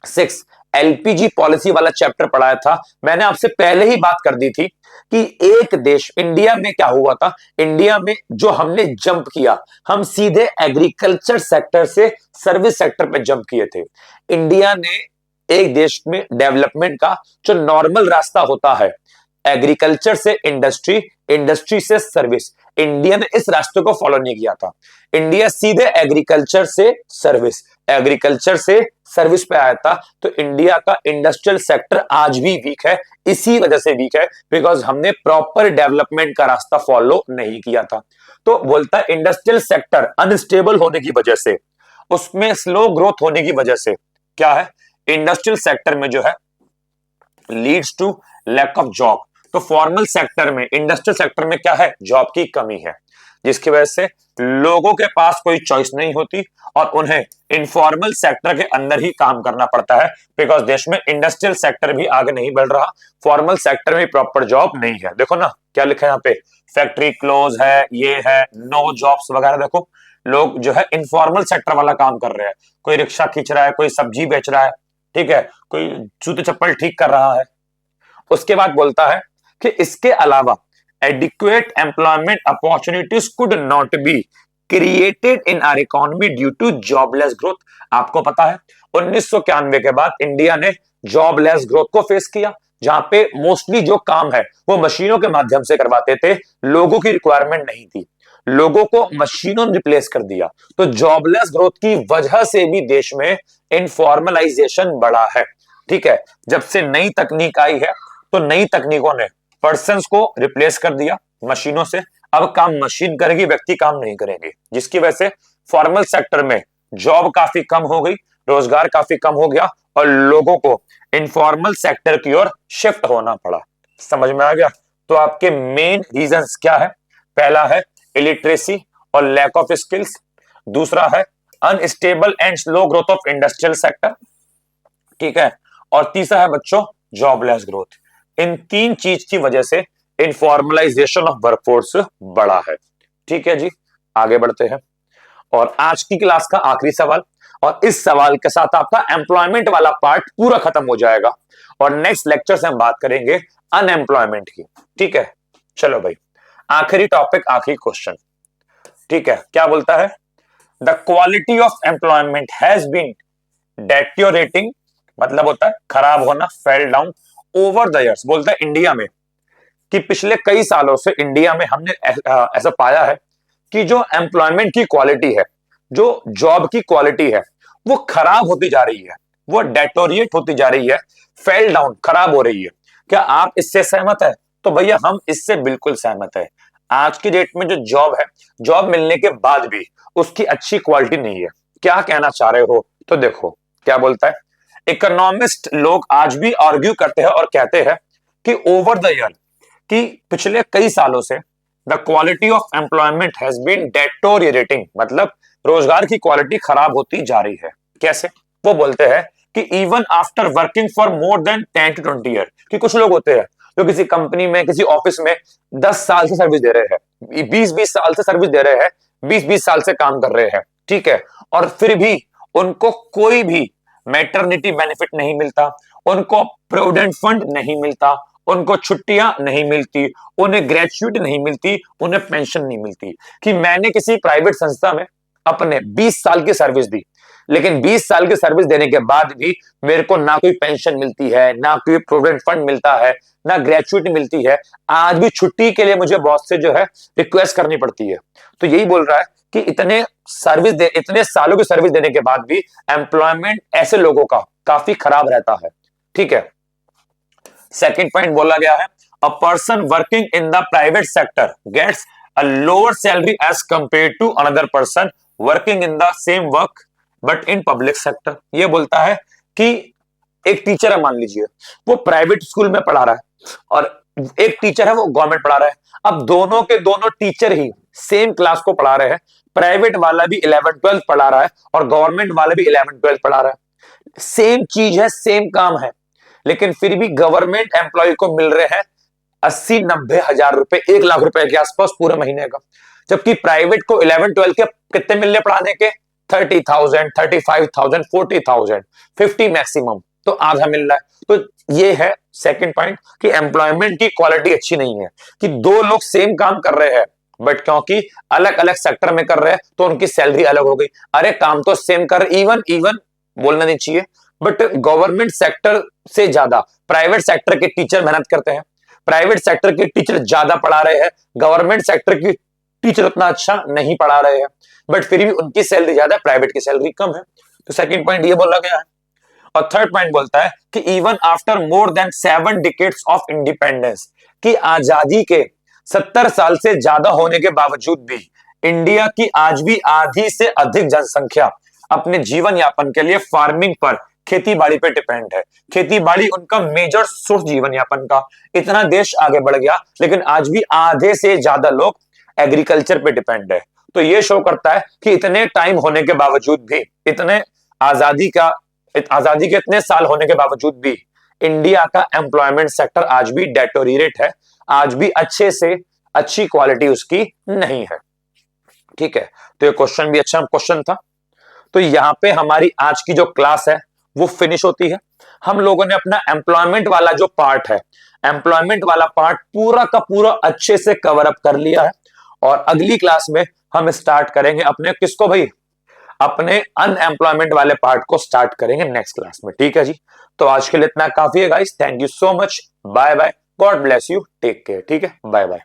6 एलपीजी पॉलिसी वाला चैप्टर पढ़ाया था, मैंने आपसे पहले ही बात कर दी थी कि एक देश इंडिया में क्या हुआ था। इंडिया में जो हमने जंप किया, हम सीधे एग्रीकल्चर सेक्टर से सर्विस सेक्टर पे जंप किए थे। इंडिया ने एक देश में डेवलपमेंट का जो नॉर्मल रास्ता होता है, एग्रीकल्चर से इंडस्ट्री, इंडस्ट्री से सर्विस, इंडिया ने इस रास्ते को फॉलो नहीं किया था। इंडिया सीधे एग्रीकल्चर से सर्विस, एग्रीकल्चर से सर्विस पे आया था। तो इंडिया का इंडस्ट्रियल सेक्टर आज भी वीक है, इसी वजह से वीक है बिकॉज हमने प्रॉपर डेवलपमेंट का रास्ता फॉलो नहीं किया था। तो बोलता है इंडस्ट्रियल सेक्टर अनस्टेबल होने की वजह से, उसमें स्लो ग्रोथ होने की वजह से क्या है, इंडस्ट्रियल सेक्टर में जो है leads to lack of job. तो फॉर्मल सेक्टर में, इंडस्ट्रियल सेक्टर में क्या है, जॉब की कमी है, जिसकी वजह से लोगों के पास कोई चॉइस नहीं होती और उन्हें इनफॉर्मल सेक्टर के अंदर ही काम करना पड़ता है बिकॉज देश में इंडस्ट्रियल सेक्टर भी आगे नहीं बढ़ रहा, फॉर्मल सेक्टर में प्रॉपर जॉब नहीं है। देखो ना क्या लिखा है यहाँ पे, फैक्ट्री क्लोज है, ये है, नो जॉब्स वगैरह। देखो लोग जो है इनफॉर्मल सेक्टर वाला काम कर रहे हैं, कोई रिक्शा खींच रहा है, कोई सब्जी बेच रहा है, ठीक है, कोई जूते चप्पल ठीक कर रहा है। उसके बाद बोलता है कि इसके अलावा adequate employment opportunities could not be created in our economy due to jobless growth। आपको पता है 1991 के बाद इंडिया ने जॉबलेस ग्रोथ को फेस किया, जहां पे मोस्टली जो काम है वो मशीनों के माध्यम से करवाते थे, लोगों की रिक्वायरमेंट नहीं थी, लोगों को मशीनों ने रिप्लेस कर दिया। तो जॉबलेस ग्रोथ की वजह से भी देश में इनफॉर्मलाइजेशन बढ़ा है। ठीक है, जब से नई तकनीक आई है तो नई तकनीकों ने पर्सन्स को रिप्लेस कर दिया मशीनों से, अब काम मशीन करेगी, व्यक्ति काम नहीं करेंगे, जिसकी वजह से फॉर्मल सेक्टर में जॉब काफी कम हो गई, रोजगार काफी कम हो गया और लोगों को इनफॉर्मल सेक्टर की ओर शिफ्ट होना पड़ा। समझ में आ गया? तो आपके मेन रीजंस क्या है? पहला है इलिटरेसी और लैक ऑफ स्किल्स, दूसरा है unstable and slow growth of industrial sector, ठीक है, और तीसरा है बच्चों जॉबलेस ग्रोथ। इन 3 चीज की वजह से इनफॉर्मलाइजेशन ऑफ वर्कफोर्स बढ़ा है। ठीक है जी, आगे बढ़ते हैं और आज की क्लास का आखिरी सवाल, और इस सवाल के साथ आपका एम्प्लॉयमेंट वाला पार्ट पूरा खत्म हो जाएगा और नेक्स्ट लेक्चर से हम बात करेंगे अनएम्प्लॉयमेंट की। ठीक है, चलो भाई, आखिरी टॉपिक, आखिरी क्वेश्चन। ठीक है, क्या बोलता है, the quality of employment has been deteriorating, मतलब होता है खराब होना, fell down over the years. बोलता है इंडिया में कि पिछले कई सालों से इंडिया में हमने ऐसा पाया है कि जो एम्प्लॉयमेंट की क्वालिटी है, जो जॉब की क्वालिटी है, वो खराब होती जा रही है, वो डेटोरिएट होती जा रही है, फेल डाउन, खराब हो रही है। क्या आप इससे सहमत है? तो भैया हम इससे बिल्कुल सहमत है। आज की डेट में जो जॉब है, जॉब मिलने के बाद भी उसकी अच्छी क्वालिटी नहीं है। क्या कहना चाह रहे हो? तो देखो क्या बोलता है, इकोनॉमिस्ट लोग आज भी आर्ग्यू करते हैं और कहते हैं कि ओवर द ईयर, कि पिछले कई सालों से the quality of employment has been deteriorating, मतलब रोजगार की क्वालिटी खराब होती जा रही है। कैसे? वो बोलते हैं कि even after working for more than 10 to 20 year, कि कुछ लोग होते हैं जो किसी कंपनी में, किसी ऑफिस में 10 साल से सर्विस दे रहे हैं, 20-20 साल से सर्विस दे रहे हैं, 20-20 साल से काम कर रहे हैं, ठीक है, और फिर भी उनको कोई भी मैटरनिटी बेनिफिट नहीं मिलता, उनको प्रोविडेंट फंड नहीं मिलता, उनको छुट्टियां नहीं मिलती, उन्हें ग्रेजुएटी नहीं मिलती, उन्हें पेंशन नहीं मिलती। कि मैंने किसी प्राइवेट संस्था में अपने 20 साल की सर्विस दी, लेकिन 20 साल की सर्विस देने के बाद भी मेरे को ना कोई पेंशन मिलती है, ना कोई प्रोविडेंट फंड मिलता है, ना ग्रेजुएटी मिलती है, आज भी छुट्टी के लिए मुझे बॉस से जो है रिक्वेस्ट करनी पड़ती है। तो यही बोल रहा है कि इतने सालों की सर्विस देने के बाद भी एम्प्लॉयमेंट ऐसे लोगों का काफी खराब रहता है, ठीक है। सेकंड पॉइंट बोला गया है, a person working in the private sector gets a lower salary as compare to another person working in the same work but in public sector. ये बोलता है कि एक टीचर है, मान लीजिए वो प्राइवेट स्कूल में पढ़ा रहा है और एक टीचर है वो गवर्नमेंट पढ़ा रहा है। अब दोनों के दोनों टीचर ही सेम क्लास को पढ़ा रहे हैं, प्राइवेट वाला भी 11th-12th पढ़ा रहा है और गवर्नमेंट वाला भी 11th-12th पढ़ा रहा है, सेम चीज है, सेम काम है, लेकिन फिर भी गवर्नमेंट एम्प्लॉय को मिल रहे हैं 80-90 हजार रुपए, 1 लाख रुपए के आसपास पूरे महीने का, जबकि प्राइवेट को 11th-12th के कितने मिलने पढ़ाने के 30,000, 35,000, 40,000, 50 मैक्सिमम, तो आधा मिल रहा है। तो ये है सेकंड पॉइंट कि एम्प्लॉयमेंट की क्वालिटी अच्छी नहीं है, कि दो लोग सेम काम कर रहे हैं बट क्योंकि अलग अलग सेक्टर में कर रहे हैं तो उनकी सैलरी अलग हो गई। अरे काम तो सेम कर, इवन बोलना नहीं चाहिए, बट गवर्नमेंट सेक्टर से ज्यादा प्राइवेट सेक्टर के टीचर मेहनत करते हैं, प्राइवेट सेक्टर के टीचर ज्यादा पढ़ा रहे हैं, गवर्नमेंट सेक्टर की टीचर उतना अच्छा नहीं पढ़ा रहे हैं, बट फिर भी उनकी सैलरी ज्यादा है, प्राइवेट की सैलरी कम है। तो सेकंड पॉइंट ये बोला गया है। और थर्ड पॉइंट बोलता है कि even after more than 7 decades of independence, कि आजादी के 70 साल से ज्यादा होने के बावजूद भी इंडिया की आज भी आधी से अधिक जनसंख्या अपने जीवन यापन के लिए फार्मिंग पर, खेती बाड़ी पे डिपेंड है। खेती बाड़ी उनका मेजर सोर्स जीवन यापन का। इतना देश आगे बढ़ गया लेकिन आज भी आधे से ज्यादा लोग एग्रीकल्चर पे डिपेंड है। तो ये शो करता है कि इतने टाइम होने के बावजूद भी, आजादी के इतने साल होने के बावजूद भी इंडिया का एम्प्लॉयमेंट सेक्टर आज भी डेटोरिएट है, आज भी अच्छे से अच्छी क्वालिटी उसकी नहीं है, ठीक है। तो ये क्वेश्चन भी अच्छा क्वेश्चन था। तो यहां पे हमारी आज की जो क्लास है वो फिनिश होती है। हम लोगों ने अपना एम्प्लॉयमेंट वाला जो पार्ट है, एम्प्लॉयमेंट वाला पार्ट पूरा का पूरा अच्छे से कवर अप कर लिया है और अगली क्लास में हम स्टार्ट करेंगे अपने किसको भाई, अपने अनएम्प्लॉयमेंट वाले पार्ट को स्टार्ट करेंगे नेक्स्ट क्लास में, ठीक है जी। तो आज के लिए इतना काफी है guys, thank you so much, bye bye, God bless you, take care, ठीक है, बाय बाय।